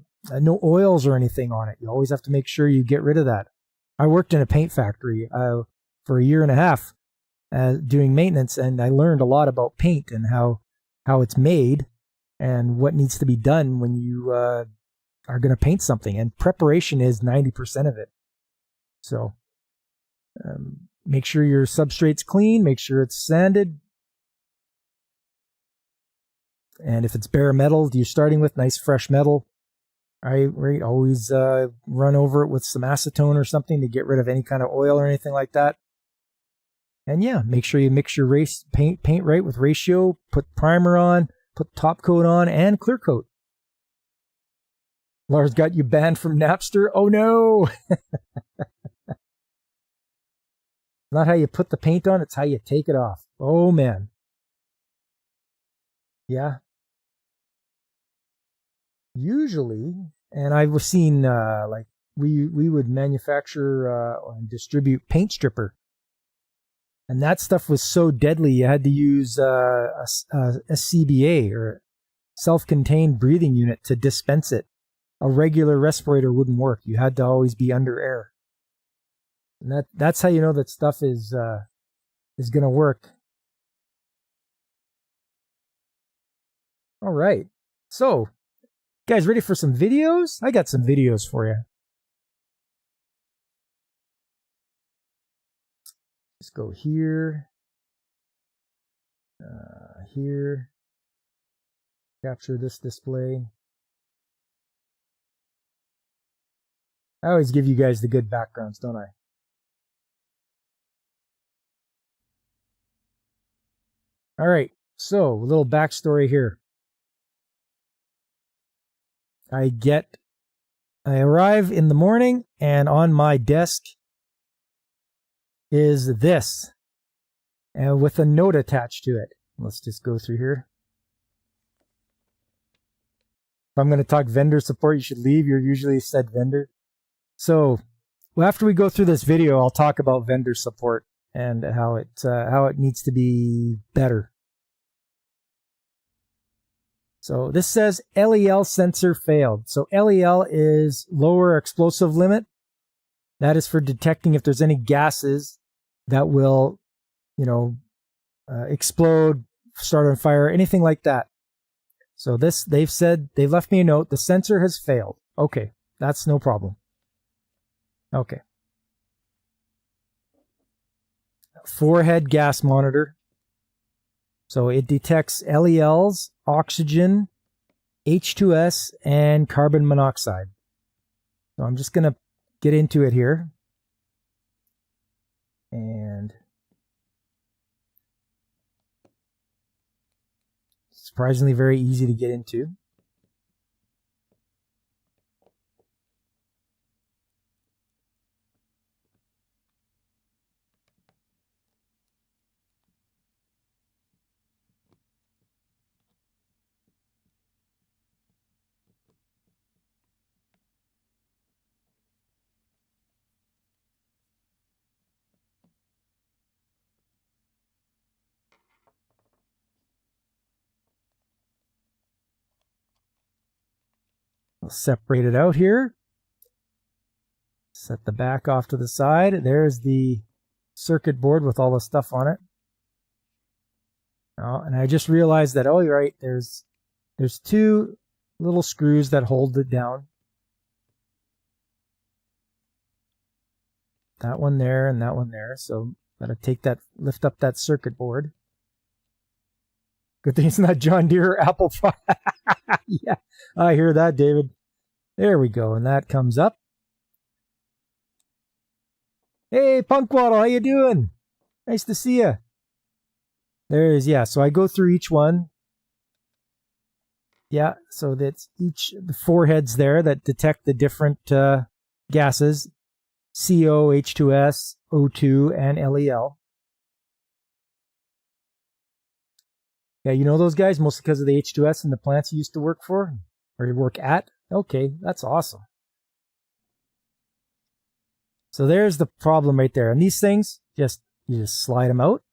oils or anything on it. You always have to make sure you get rid of that. I worked in a paint factory for a year and a half doing maintenance, and I learned a lot about paint and how it's made and what needs to be done when you are going to paint something. And preparation is 90% of it. So make sure your substrate's clean, make sure it's sanded. And if it's bare metal, you're starting with nice fresh metal. Right. Always run over it with some acetone or something to get rid of any kind of oil or anything like that. And yeah, make sure you mix your paint right with ratio. Put primer on, put top coat on, and clear coat. Lars got you banned from Napster. Oh no! Not how you put the paint on, it's how you take it off. Oh man. Yeah. Usually, and I've seen like we would manufacture and distribute paint stripper, and that stuff was so deadly you had to use a CBA or self-contained breathing unit to dispense it. A regular respirator wouldn't work. You had to always be under air, and that's how you know that stuff is going to work. All right, so. Guys, ready for some videos? I got some videos for you. Let's go here. Here. Capture this display. I always give you guys the good backgrounds, don't I? All right, so a little backstory here. I arrive in the morning, and on my desk is this, and with a note attached to it. Let's just go through here. If I'm going to talk vendor support, you should leave. You're usually said vendor. So after we go through this video, I'll talk about vendor support and how it needs to be better. So this says LEL sensor failed. So LEL is lower explosive limit. That is for detecting if there's any gases that will, explode, start on fire, anything like that. So they've left me a note. The sensor has failed. Okay, that's no problem. Okay. 4-head gas monitor. So it detects LELs, oxygen, H2S, and carbon monoxide. So I'm just going to get into it here. And surprisingly very easy to get into. I'll separate it out here. Set the back off to the side. There's the circuit board with all the stuff on it. Oh, and I just realized that, you're right, there's 2 little screws that hold it down. That one there and that one there. So gotta lift up that circuit board. Good thing it's not John Deere or Apple. Yeah, I hear that, David. There we go, and that comes up. Hey, Punkwaddle, how you doing? Nice to see you. So I go through each one. Yeah, so that's the 4 heads there that detect the different gases, CO, H2S, O2, and LEL. Yeah, you know those guys, mostly because of the H2S and the plants you used to work for, or you work at? Okay, that's awesome. So there's the problem right there. And these things, you just slide them out.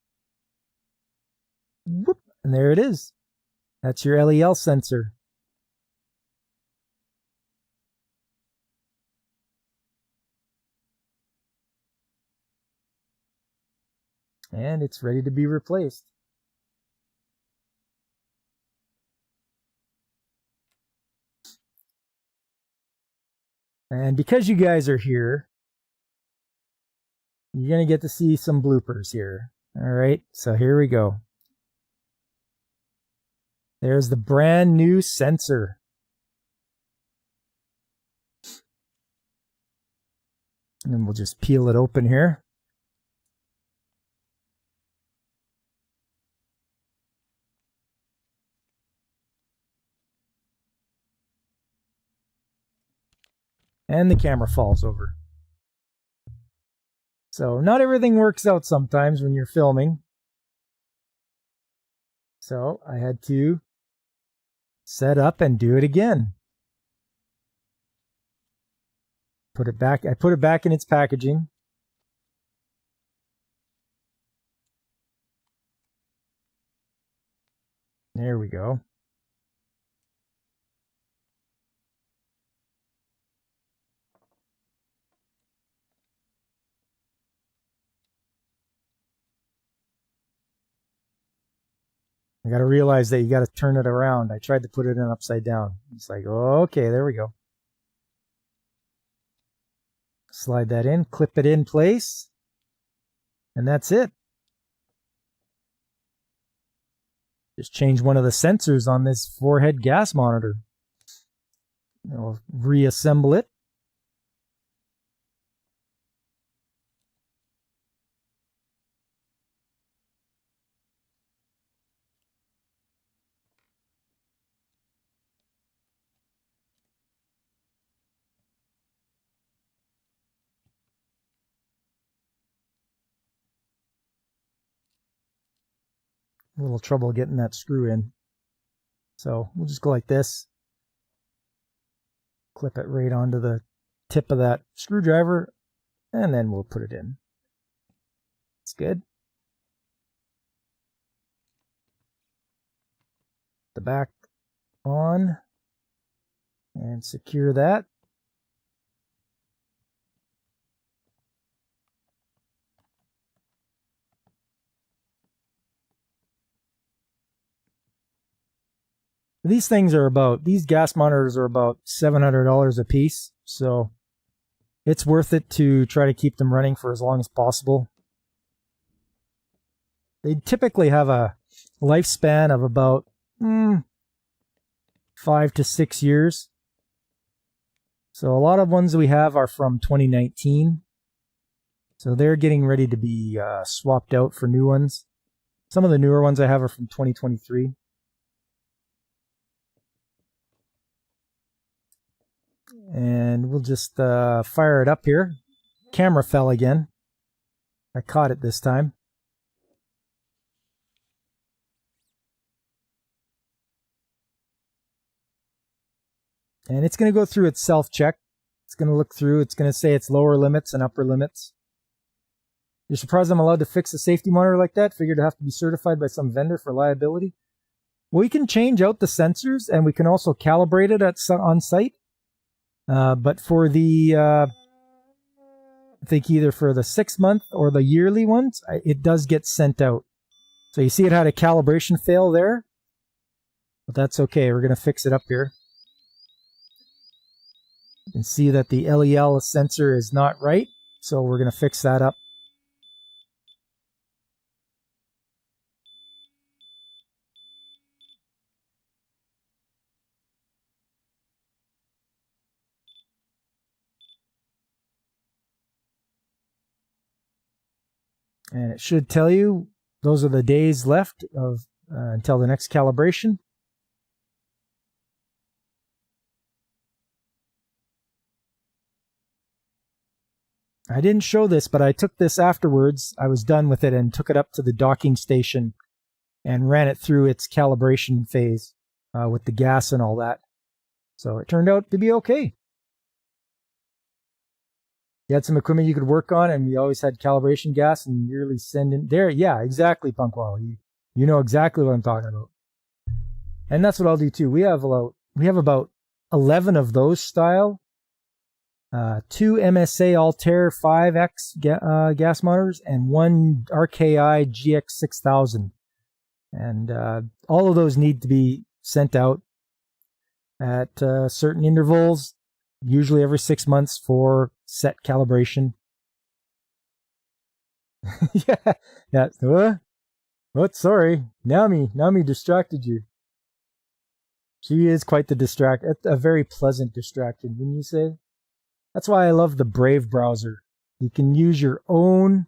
Whoop, and there it is. That's your LEL sensor. And it's ready to be replaced. And because you guys are here, you're going to get to see some bloopers here. All right, so here we go. There's the brand new sensor. And we'll just peel it open here. And the camera falls over. So not everything works out sometimes when you're filming. So I had to set up and do it again. Put it back. I put it back in its packaging. There we go. I got to realize that you got to turn it around. I tried to put it in upside down. It's like, okay, there we go. Slide that in, clip it in place, and that's it. Just change one of the sensors on this forehead gas monitor. I'll reassemble it. A little trouble getting that screw in. So we'll just go like this. Clip it right onto the tip of that screwdriver, and then we'll put it in. It's good. The back on, and secure that. These gas monitors are about $700 a piece, so it's worth it to try to keep them running for as long as possible. They typically have a lifespan of about 5 to 6 years. So a lot of ones we have are from 2019. So they're getting ready to be swapped out for new ones. Some of the newer ones I have are from 2023. And we'll just fire it up here. Camera fell again. I caught it this time. And it's going to go through its self-check. It's going to look through. It's going to say its lower limits and upper limits. You're surprised I'm allowed to fix a safety monitor like that? Figured to have to be certified by some vendor for liability. Well, we can change out the sensors, and we can also calibrate it on site. But for the, I think either for the 6-month or the yearly ones, it does get sent out. So you see it had a calibration fail there. But that's okay. We're going to fix it up here. You can see that the LEL sensor is not right. So we're going to fix that up. And it should tell you those are the days left of until the next calibration. I didn't show this, but I took this afterwards. I was done with it and took it up to the docking station and ran it through its calibration phase with the gas and all that. So it turned out to be okay. You had some equipment you could work on, and we always had calibration gas and yearly send in there. Yeah, exactly, Punkwall. You know exactly what I'm talking about. And that's what I'll do too. We have about 11 of those style 2 MSA Altair 5X gas monitors, and 1 RKI GX6000. And all of those need to be sent out at certain intervals, usually every 6 months for set calibration. yeah. What? Sorry. Nami distracted you. She is quite the a very pleasant distraction, wouldn't you say? That's why I love the Brave browser. You can use your own,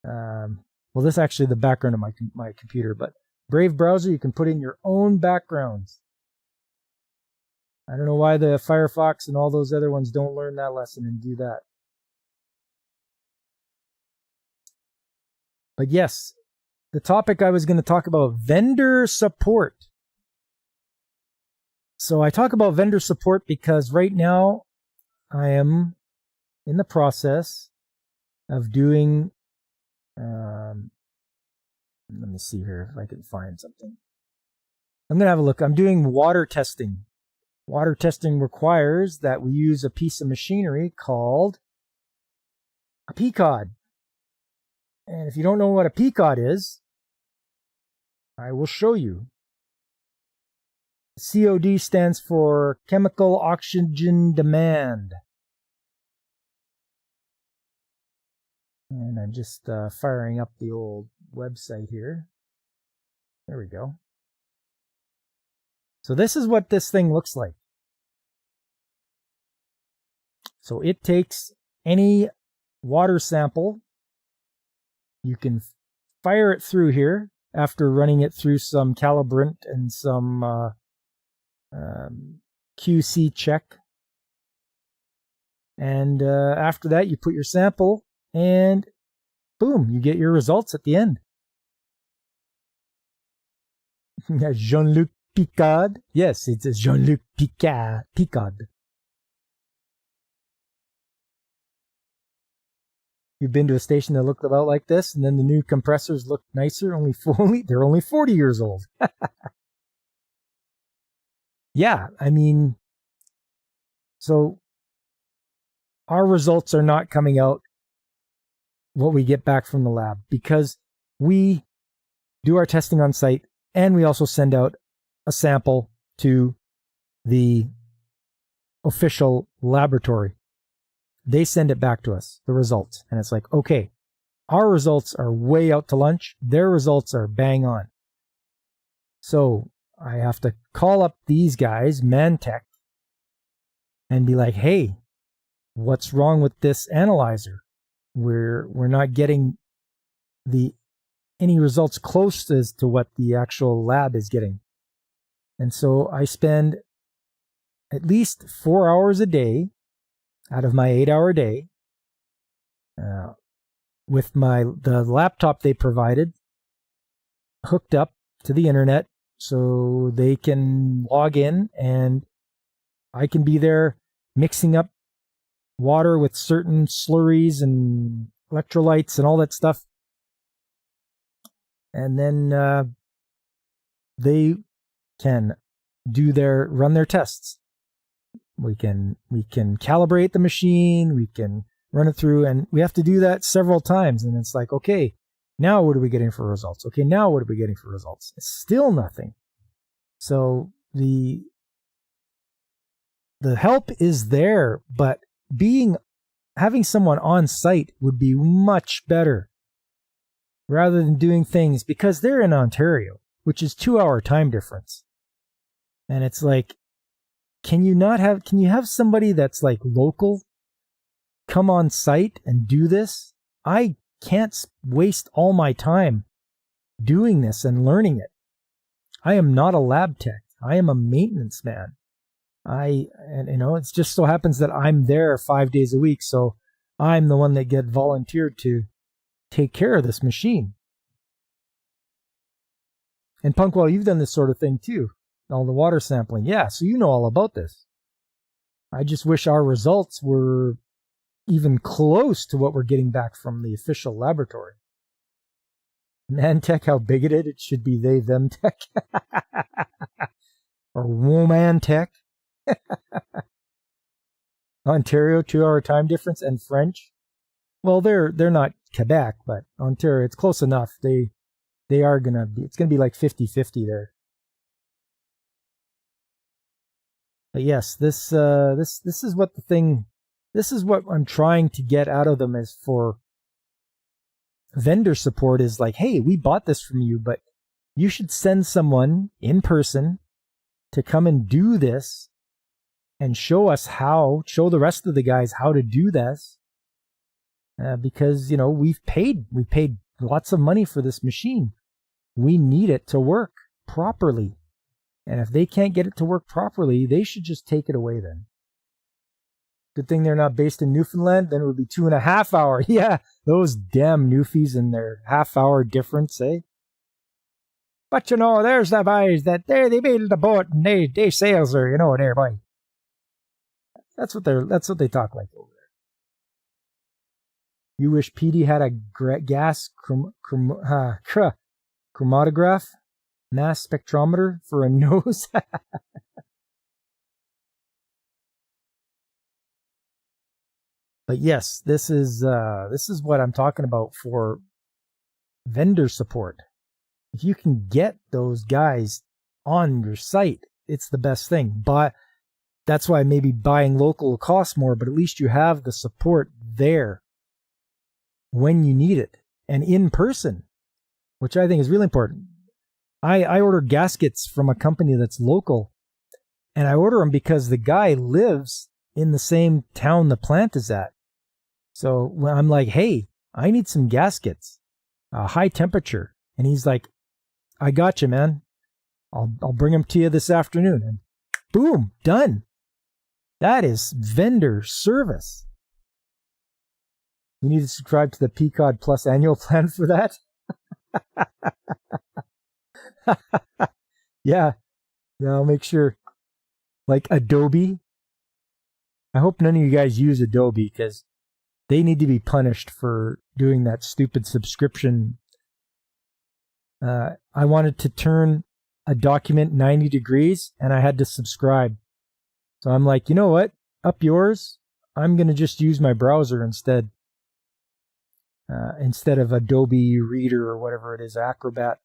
well, this is actually the background of my computer, but Brave browser, you can put in your own backgrounds. I don't know why the Firefox and all those other ones don't learn that lesson and do that. But yes, the topic I was going to talk about, vendor support. So I talk about vendor support because right now I am in the process of doing, let me see here if I can find something. I'm going to have a look. I'm doing water testing. Water testing requires that we use a piece of machinery called a PCOD. And if you don't know what a PCOD is, I will show you. COD stands for Chemical Oxygen Demand. And I'm just firing up the old website here. There we go. So this is what this thing looks like. So it takes any water sample. You can fire it through here after running it through some calibrant and some QC check. And after that, you put your sample and boom, you get your results at the end. Jean-Luc Picard. Yes, it's Jean-Luc Picard. You've been to a station that looked about like this, and then the new compressors look nicer. They're only 40 years old. Yeah, I mean, so our results are not coming out what we get back from the lab because we do our testing on site and we also send out a sample to the official laboratory. They send it back to us, the results. And it's like, okay, our results are way out to lunch. Their results are bang on. So I have to call up these guys, Mantech, and be like, hey, what's wrong with this analyzer? We're not getting any results close as to what the actual lab is getting. And so I spend at least 4 hours a day out of my 8-hour day with the laptop they provided hooked up to the internet so they can log in and I can be there mixing up water with certain slurries and electrolytes and all that stuff. And then they can run their tests. We can calibrate the machine, we can run it through, and we have to do that several times. And it's like, okay, now what are we getting for results? Okay, now what are we getting for results? It's still nothing. So the help is there, but having someone on site would be much better rather than doing things because they're in Ontario, which is 2-hour time difference. And it's like, can you have somebody that's like local come on site and do this? I can't waste all my time doing this and learning it. I am not a lab tech. I am a maintenance man. It just so happens that I'm there 5 days a week, so I'm the one that get volunteered to take care of this machine. And Punkwell, you've done this sort of thing too. All the water sampling. Yeah, so you know all about this. I just wish our results were even close to what we're getting back from the official laboratory. Mantech, how bigoted. It should be they, them tech. Or woman tech. Ontario, 2-hour time difference, and French. Well, they're not Quebec, but Ontario, it's close enough. They are gonna be, it's gonna be like 50-50 there. But yes, this is what this is what I'm trying to get out of them is for vendor support is like, hey, we bought this from you, but you should send someone in person to come and do this and show the rest of the guys how to do this. Because, we've paid lots of money for this machine. We need it to work properly. And if they can't get it to work properly, they should just take it away then. Good thing they're not based in Newfoundland, then it would be 2.5 hours. Yeah, those damn Newfies and their half-hour difference, eh? But there's the guys that they build the boat and they sails her, there, boy. That's what they talk like over there. You wish Petey had a gas chromatograph, mass spectrometer for a nose. But yes, this is what I'm talking about for vendor support. If you can get those guys on your site, it's the best thing. But that's why maybe buying local will cost more, but at least you have the support there when you need it and in person, which I think is really important. I order gaskets from a company that's local, and I order them because the guy lives in the same town the plant is at. So I'm like, hey, I need some gaskets, high temperature. And he's like, I got you, man. I'll bring them to you this afternoon. And boom, done. That is vendor service. You need to subscribe to the Pequod Plus annual plan for that. Yeah, I'll make sure. Like Adobe. I hope none of you guys use Adobe because they need to be punished for doing that stupid subscription. I wanted to turn a document 90 degrees and I had to subscribe. So I'm like, you know what? Up yours. I'm going to just use my browser instead of Adobe Reader or whatever it is, Acrobat.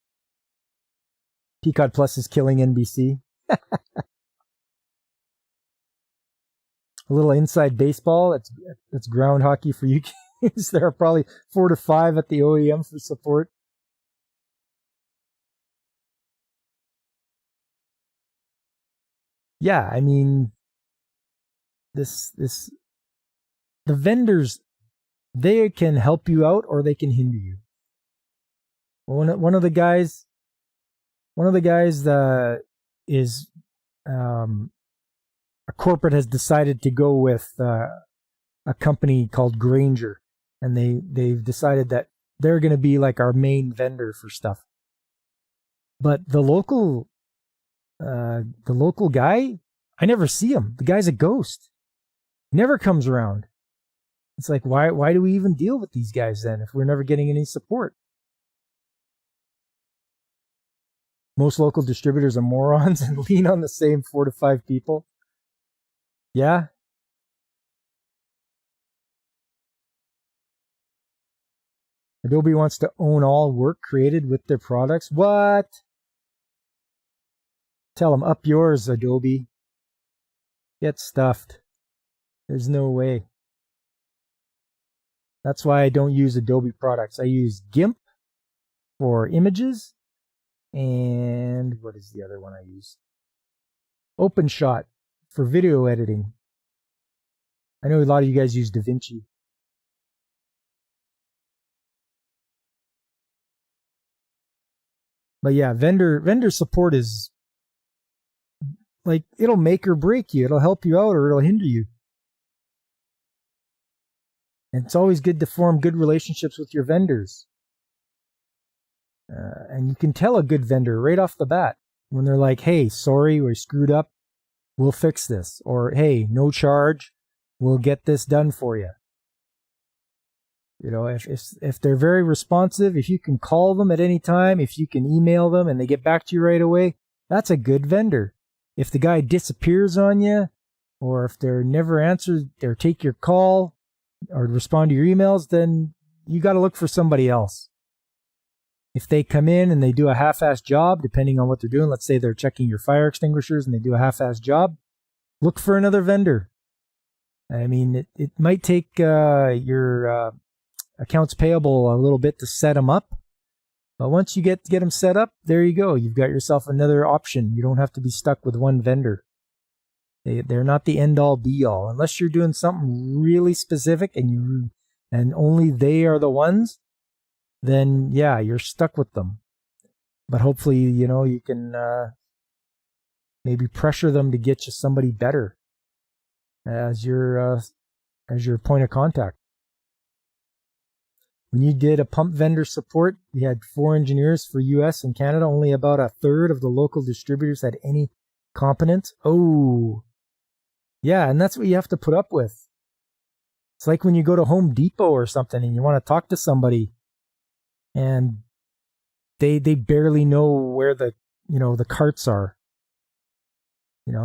Pequod Plus is killing NBC. A little inside baseball. It's ground hockey for you kids. There are probably 4 to 5 at the OEM for support. Yeah, I mean, the vendors, they can help you out or they can hinder you. One of the guys is a corporate has decided to go with a company called Grainger, and they've decided that they're going to be like our main vendor for stuff. But the local guy, I never see him. The guy's a ghost. He never comes around. It's like, why do we even deal with these guys then if we're never getting any support? Most local distributors are morons and lean on the same 4 to 5 people. Yeah. Adobe wants to own all work created with their products. What? Tell them, up yours, Adobe. Get stuffed. There's no way. That's why I don't use Adobe products. I use GIMP for images. And what is the other one I use? OpenShot for video editing. I know a lot of you guys use DaVinci. But yeah, vendor support is like, it'll make or break you. It'll help you out or it'll hinder you. And it's always good to form good relationships with your vendors. And you can tell a good vendor right off the bat when they're like, hey, sorry, we screwed up. We'll fix this. Or, hey, no charge. We'll get this done for you. You know, if they're very responsive, if you can call them at any time, if you can email them and they get back to you right away, that's a good vendor. If the guy disappears on you or if they're never answered or take your call or respond to your emails, then you got to look for somebody else. If they come in and they do a half-assed job, depending on what they're doing, let's say they're checking your fire extinguishers and they do a half-assed job, look for another vendor. I mean, it might take your accounts payable a little bit to set them up. But once you get them set up, there you go. You've got yourself another option. You don't have to be stuck with one vendor. They're not the end-all, be-all. Unless you're doing something really specific and only they are the ones, then yeah, you're stuck with them. But hopefully, you can maybe pressure them to get you somebody better as your point of contact. When you did a pump vendor support, you had 4 engineers for US and Canada. Only about a third of the local distributors had any competence. Oh, yeah, and that's what you have to put up with. It's like when you go to Home Depot or something and you want to talk to somebody and they barely know where the carts are.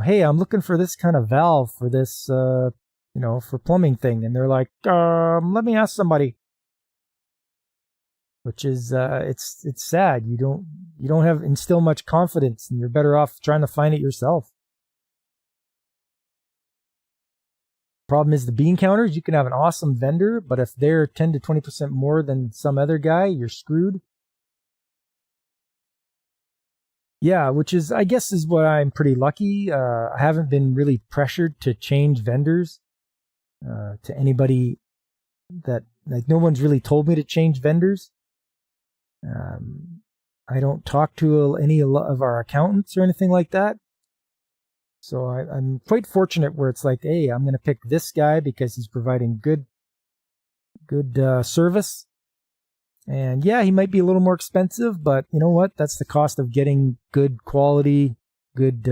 Hey, I'm looking for this kind of valve for this, for plumbing thing. And they're like, let me ask somebody. Which is, it's sad. You don't instill much confidence, and you're better off trying to find it yourself. Problem is the bean counters. You can have an awesome vendor, but if they're 10 to 20% more than some other guy, you're screwed. Yeah, which is, I guess, is what I'm pretty lucky. I haven't been really pressured to change vendors to anybody that, like, no one's really told me to change vendors. I don't talk to any of our accountants or anything like that. So I'm quite fortunate where it's like, hey, I'm going to pick this guy because he's providing good service. And yeah, he might be a little more expensive, but you know what? That's the cost of getting good quality, good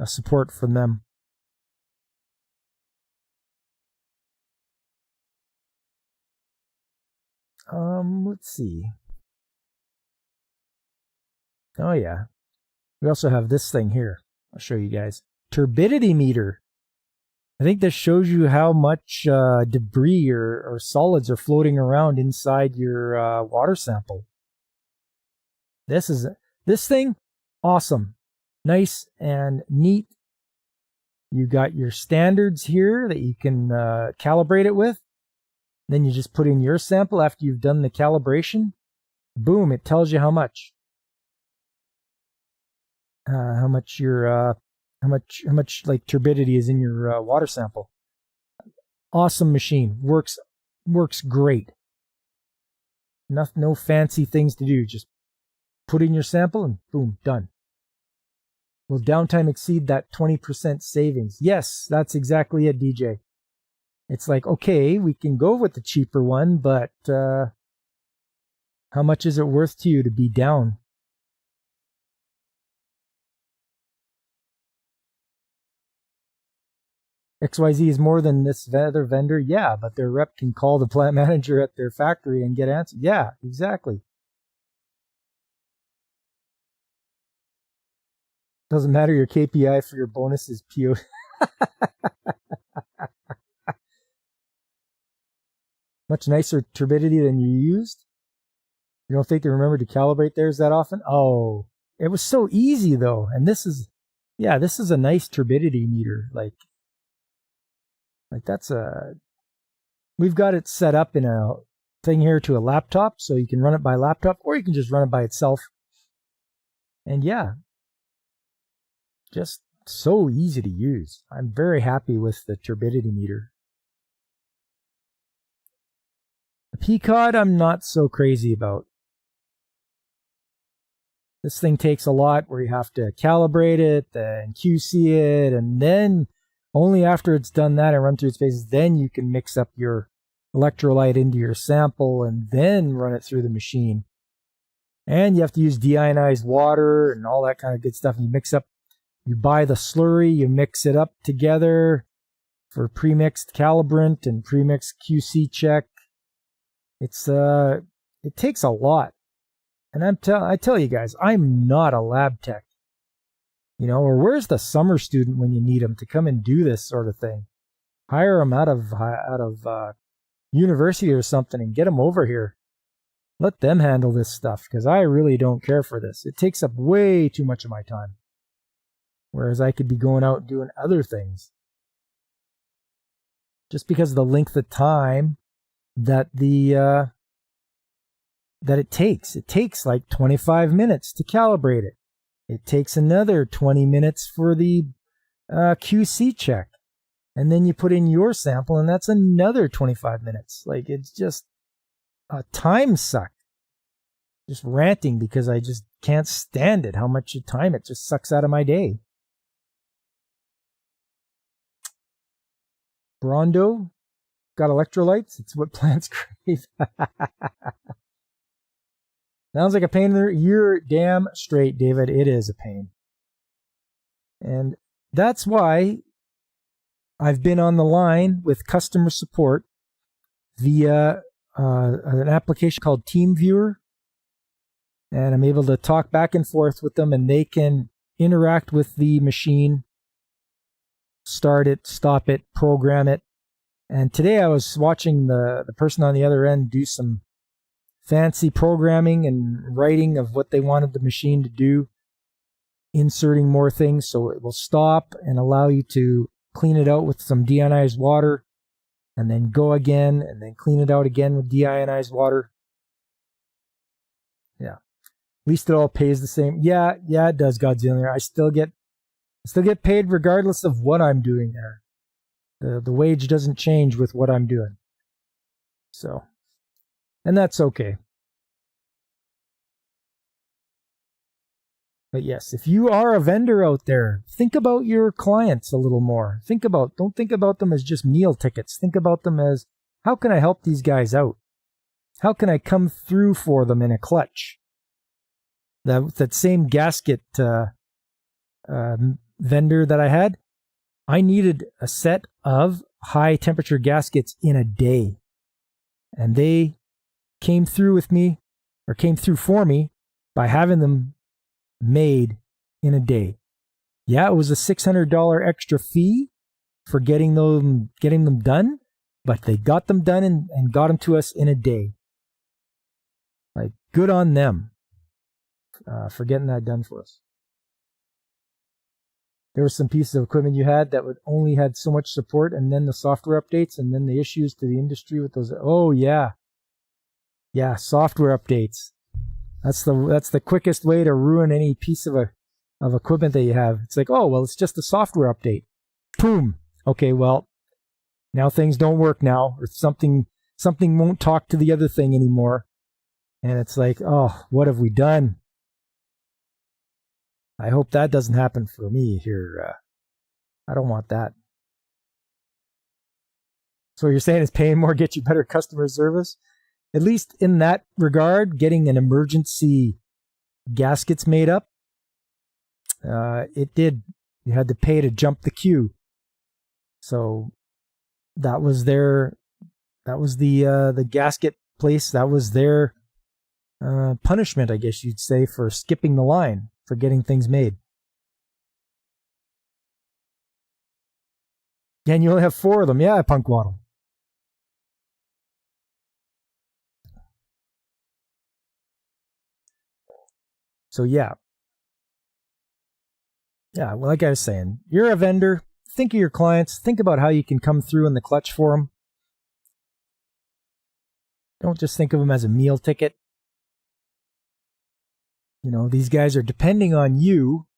support from them. Let's see. Oh yeah. We also have this thing here. I'll show you guys. Turbidity meter. I think this shows you how much debris or solids are floating around inside your water sample. This thing, awesome. Nice and neat. You got your standards here that you can calibrate it with. Then you just put in your sample after you've done the calibration. Boom, it tells you how much. How much like turbidity is in your water sample. Awesome machine. Works great. No fancy things to do. Just put in your sample and boom, done. Will downtime exceed that 20% savings? Yes, that's exactly it, DJ. It's like, okay, we can go with the cheaper one, but how much is it worth to you to be down? XYZ is more than this other vendor. Yeah, but their rep can call the plant manager at their factory and get answers. Yeah, exactly. Doesn't matter your KPI for your bonus is PO. Much nicer turbidity than you used. You don't think they remember to calibrate theirs that often? Oh, it was so easy though. And this is a nice turbidity meter. Like we've got it set up in a thing here to a laptop, so you can run it by laptop, or you can just run it by itself. And yeah, just so easy to use. I'm very happy with the turbidity meter. The P-Cod, I'm not so crazy about. This thing takes a lot where you have to calibrate it and QC it, and then only after it's done that and run through its phases, then you can mix up your electrolyte into your sample and then run it through the machine. And you have to use deionized water and all that kind of good stuff. You buy the slurry, you mix it up together for pre-mixed calibrant and pre-mixed QC check. It takes a lot. And I tell you guys, I'm not a lab tech. Or where's the summer student when you need them to come and do this sort of thing? Hire them out of university or something and get them over here. Let them handle this stuff, because I really don't care for this. It takes up way too much of my time. Whereas I could be going out and doing other things. Just because of the length of time that that it takes. It takes like 25 minutes to calibrate it. It takes another 20 minutes for the QC check. And then you put in your sample, and that's another 25 minutes. Like, it's just a time suck. Just ranting because I just can't stand it, how much time it just sucks out of my day. Brondo, got electrolytes? It's what plants crave. Sounds like a pain. You're damn straight, David. It is a pain. And that's why I've been on the line with customer support via an application called TeamViewer. And I'm able to talk back and forth with them, and they can interact with the machine, start it, stop it, program it. And today I was watching the person on the other end do some fancy programming and writing of what they wanted the machine to do, inserting more things so it will stop and allow you to clean it out with some deionized water, and then go again, and then clean it out again with deionized water. Yeah. At least it all pays the same. Yeah, it does, Godzilla. I still get paid regardless of what I'm doing there. The wage doesn't change with what I'm doing. So, and that's okay. But yes, if you are a vendor out there, think about your clients a little more. Don't think about them as just meal tickets. Think about them as, how can I help these guys out? How can I come through for them in a clutch? That same gasket vendor that I had, I needed a set of high temperature gaskets in a day. And they came through for me by having them made in a day. Yeah, it was a $600 extra fee for getting them done, but they got them done and got them to us in a day. Like, good on them for getting that done for us. There were some pieces of equipment you had that only had so much support, and then the software updates, and then the issues to the industry with those. Oh yeah, software updates. That's the quickest way to ruin any piece of equipment that you have. It's like, oh well, it's just a software update. Boom. Okay, well, now things don't work now, or something won't talk to the other thing anymore, and it's like, oh, what have we done? I hope that doesn't happen for me here. I don't want that. So what you're saying is paying more get you better customer service? At least in that regard, getting an emergency gaskets made up, it did. You had to pay to jump the queue. So that was the gasket place. That was their punishment, I guess you'd say, for skipping the line, for getting things made. And you only have 4 of them. Yeah, Punkwaddle. So yeah, well, like I was saying, you're a vendor. Think of your clients. Think about how you can come through in the clutch for them. Don't just think of them as a meal ticket. These guys are depending on you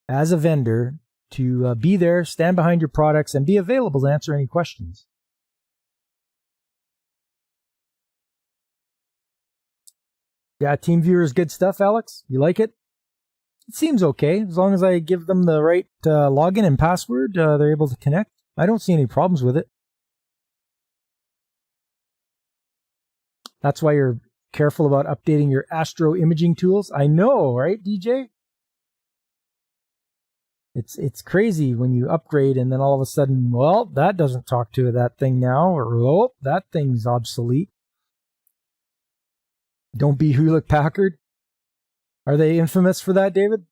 as a vendor to be there, stand behind your products, and be available to answer any questions. Yeah, TeamViewer is good stuff, Alex. You like it? It seems okay. As long as I give them the right login and password, they're able to connect. I don't see any problems with it. That's why you're careful about updating your Astro imaging tools. I know, right, DJ? It's crazy when you upgrade and then all of a sudden, well, that doesn't talk to that thing now, or oh, that thing's obsolete. Don't be Hewlett Packard. Are they infamous for that, David?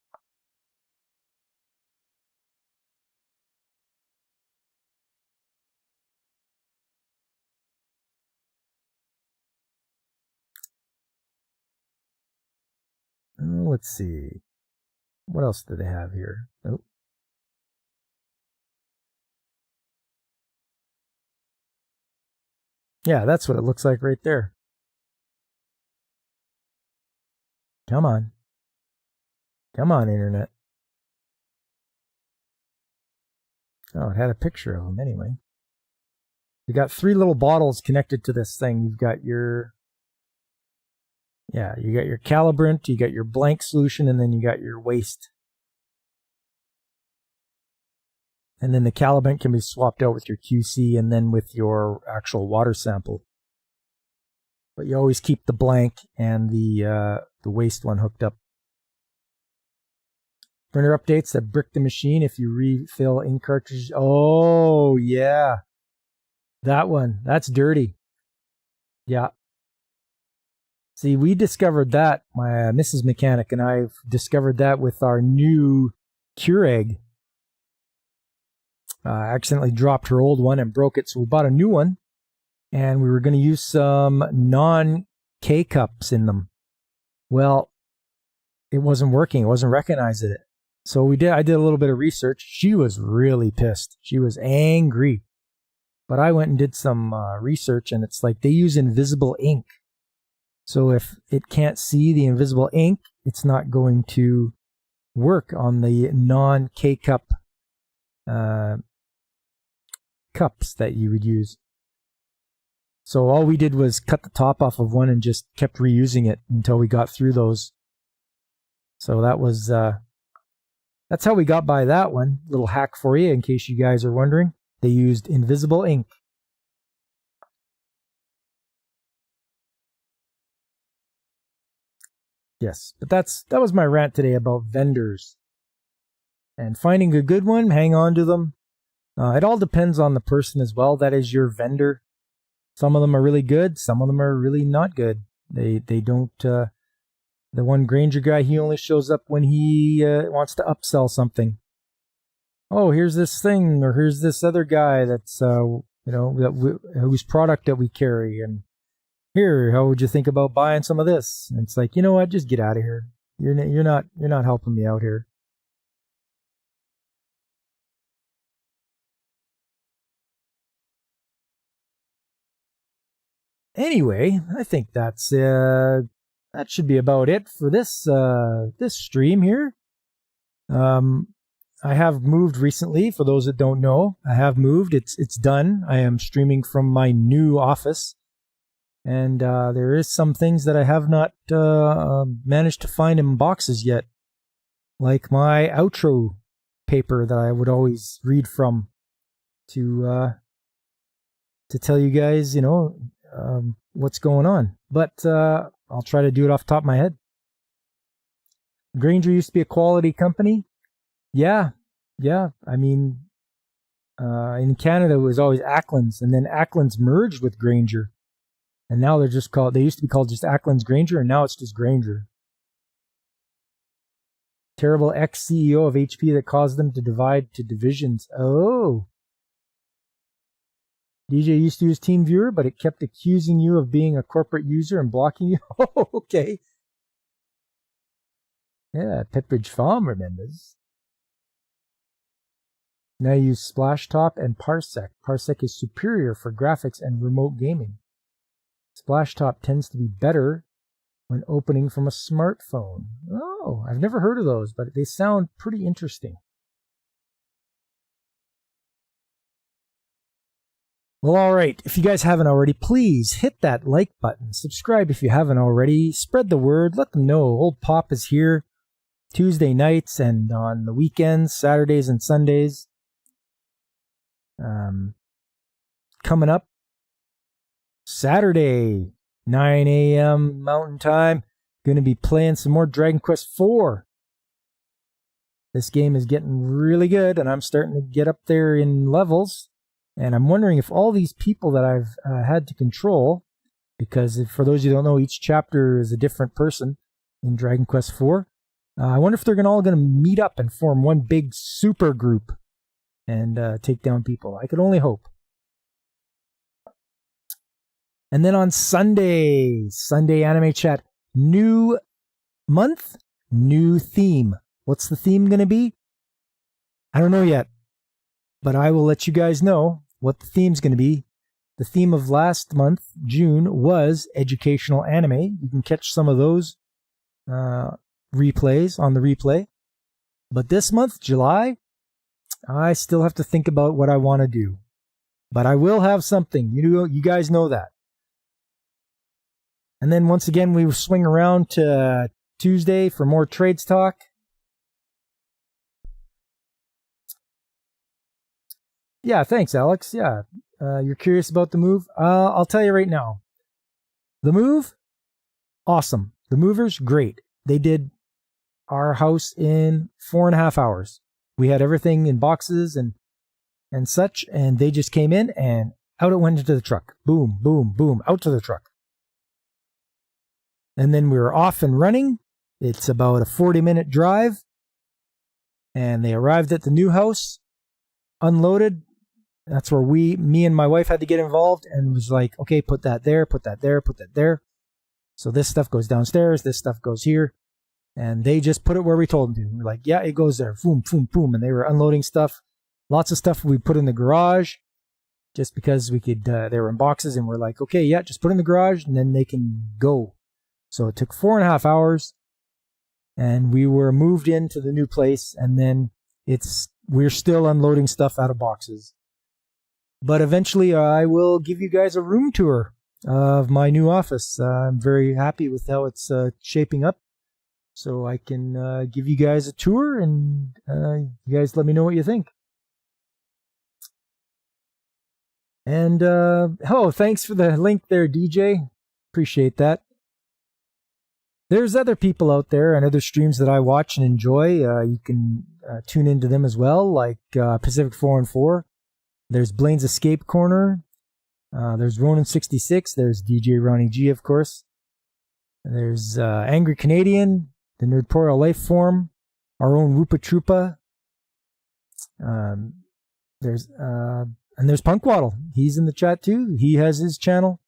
Let's see. What else do they have here? Oh. Yeah, that's what it looks like right there. Come on. Come on, Internet. Oh, it had a picture of them anyway. You got 3 little bottles connected to this thing. You've got your, you got your calibrant, you got your blank solution, and then you got your waste. And then the calibrant can be swapped out with your QC and then with your actual water sample. But you always keep the blank and the waste one hooked up. Printer updates that brick the machine if you refill ink cartridges. Oh, yeah. That one. That's dirty. Yeah. See, we discovered that. My Mrs. Mechanic and I discovered that with our new Keurig. Accidentally dropped her old one and broke it, so we bought a new one. And we were going to use some non-K cups in them. Well, it wasn't working. It wasn't recognizing it. So I did a little bit of research. She was really pissed. She was angry. But I went and did some research, and it's like they use invisible ink. So if it can't see the invisible ink, it's not going to work on the non-K cup cups that you would use. So all we did was cut the top off of one and just kept reusing it until we got through those. So that was that's how we got by that one. Little hack for you in case you guys are wondering. They used invisible ink. Yes, but that was my rant today about vendors. And finding a good one, hang on to them. It all depends on the person as well. That is your vendor. Some of them are really good. Some of them are really not good. They don't. The one Grainger guy, he only shows up when he wants to upsell something. Oh, here's this thing, or here's this other guy that's whose product that we carry, and here, how would you think about buying some of this? And it's like, you know what? Just get out of here. You're not helping me out here. Anyway, I think that should be about it for this stream here. I have moved recently. For those that don't know, I have moved. It's done. I am streaming from my new office, and there is some things that I have not managed to find in boxes yet, like my outro paper that I would always read from to tell you guys, what's going on. But I'll try to do it off the top of my head. Grainger used to be a quality company. Yeah. I mean, in Canada, it was always Acklands, and then Acklands merged with Grainger. And now they used to be called just Acklands Grainger, and now it's just Grainger. Terrible ex-CEO of HP that caused them to divide to divisions. Oh. DJ used to use TeamViewer, but it kept accusing you of being a corporate user and blocking you. Oh, okay. Yeah, Pepperidge Farm remembers. Now I use Splashtop and Parsec. Parsec is superior for graphics and remote gaming. Splashtop tends to be better when opening from a smartphone. Oh, I've never heard of those, but they sound pretty interesting. Well, all right. If you guys haven't already, please hit that like button. Subscribe if you haven't already. Spread the word. Let them know. Old Pop is here Tuesday nights and on the weekends, Saturdays and Sundays. Coming up Saturday, 9 a.m. Mountain Time. Going to be playing some more Dragon Quest IV. This game is getting really good, and I'm starting to get up there in levels. And I'm wondering if all these people that I've had to control, because for those of you who don't know, each chapter is a different person in Dragon Quest IV. I wonder if they're all going to meet up and form one big super group and take down people. I could only hope. And then on Sunday Anime Chat, new month, new theme. What's the theme going to be? I don't know yet, but I will let you guys know what the theme's going to be. The theme of last month, June, was educational anime. You can catch some of those replays on the replay. But this month, July, I still have to think about what I want to do. But I will have something. You guys know that. And then once again, we swing around to Tuesday for more trades talk. Yeah, thanks, Alex. Yeah, you're curious about the move? I'll tell you right now. The move, awesome. The movers, great. They did our house in 4.5 hours. We had everything in boxes and such, and they just came in and out it went into the truck. Boom, boom, boom, out to the truck. And then we were off and running. It's about a 40-minute drive. And they arrived at the new house, unloaded. That's where me and my wife had to get involved and was like, okay, put that there, put that there, put that there. So this stuff goes downstairs, this stuff goes here. And they just put it where we told them to. We're like, yeah, it goes there. Boom, boom, boom. And they were unloading stuff. Lots of stuff we put in the garage just because we could, they were in boxes and we're like, okay, yeah, just put in the garage and then they can go. So it took 4.5 hours and we were moved into the new place and then we're still unloading stuff out of boxes. But eventually I will give you guys a room tour of my new office. I'm very happy with how it's shaping up. So I can give you guys a tour and you guys let me know what you think. And, thanks for the link there, DJ. Appreciate that. There's other people out there and other streams that I watch and enjoy. You can tune into them as well, like Pacific 4 and 4. There's Blaine's Escape Corner. There's Ronan66. There's DJ Ronnie G, of course. There's Angry Canadian, the Nerdporial Life Form, our own Rupa Trupa. There's Punkwaddle. He's in the chat too. He has his channel.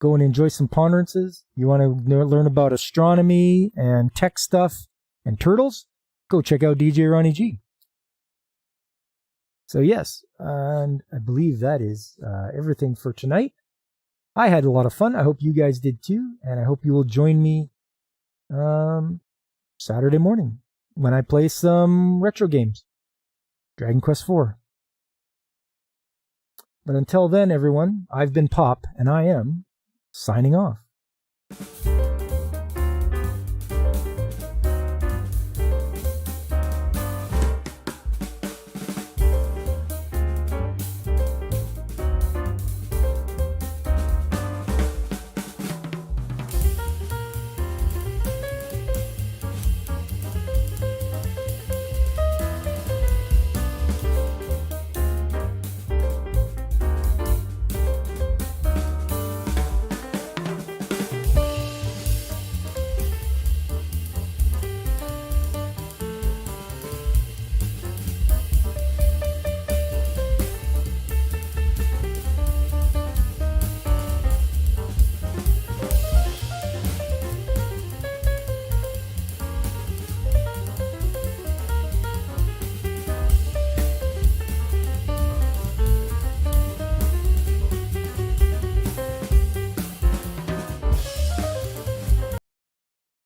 Go and enjoy some ponderances. You want to learn about astronomy and tech stuff and turtles? Go check out DJ Ronnie G. So yes, and I believe that is everything for tonight. I had a lot of fun. I hope you guys did too, and I hope you will join me Saturday morning when I play some retro games. Dragon Quest IV. But until then, everyone, I've been Pop, and I am signing off.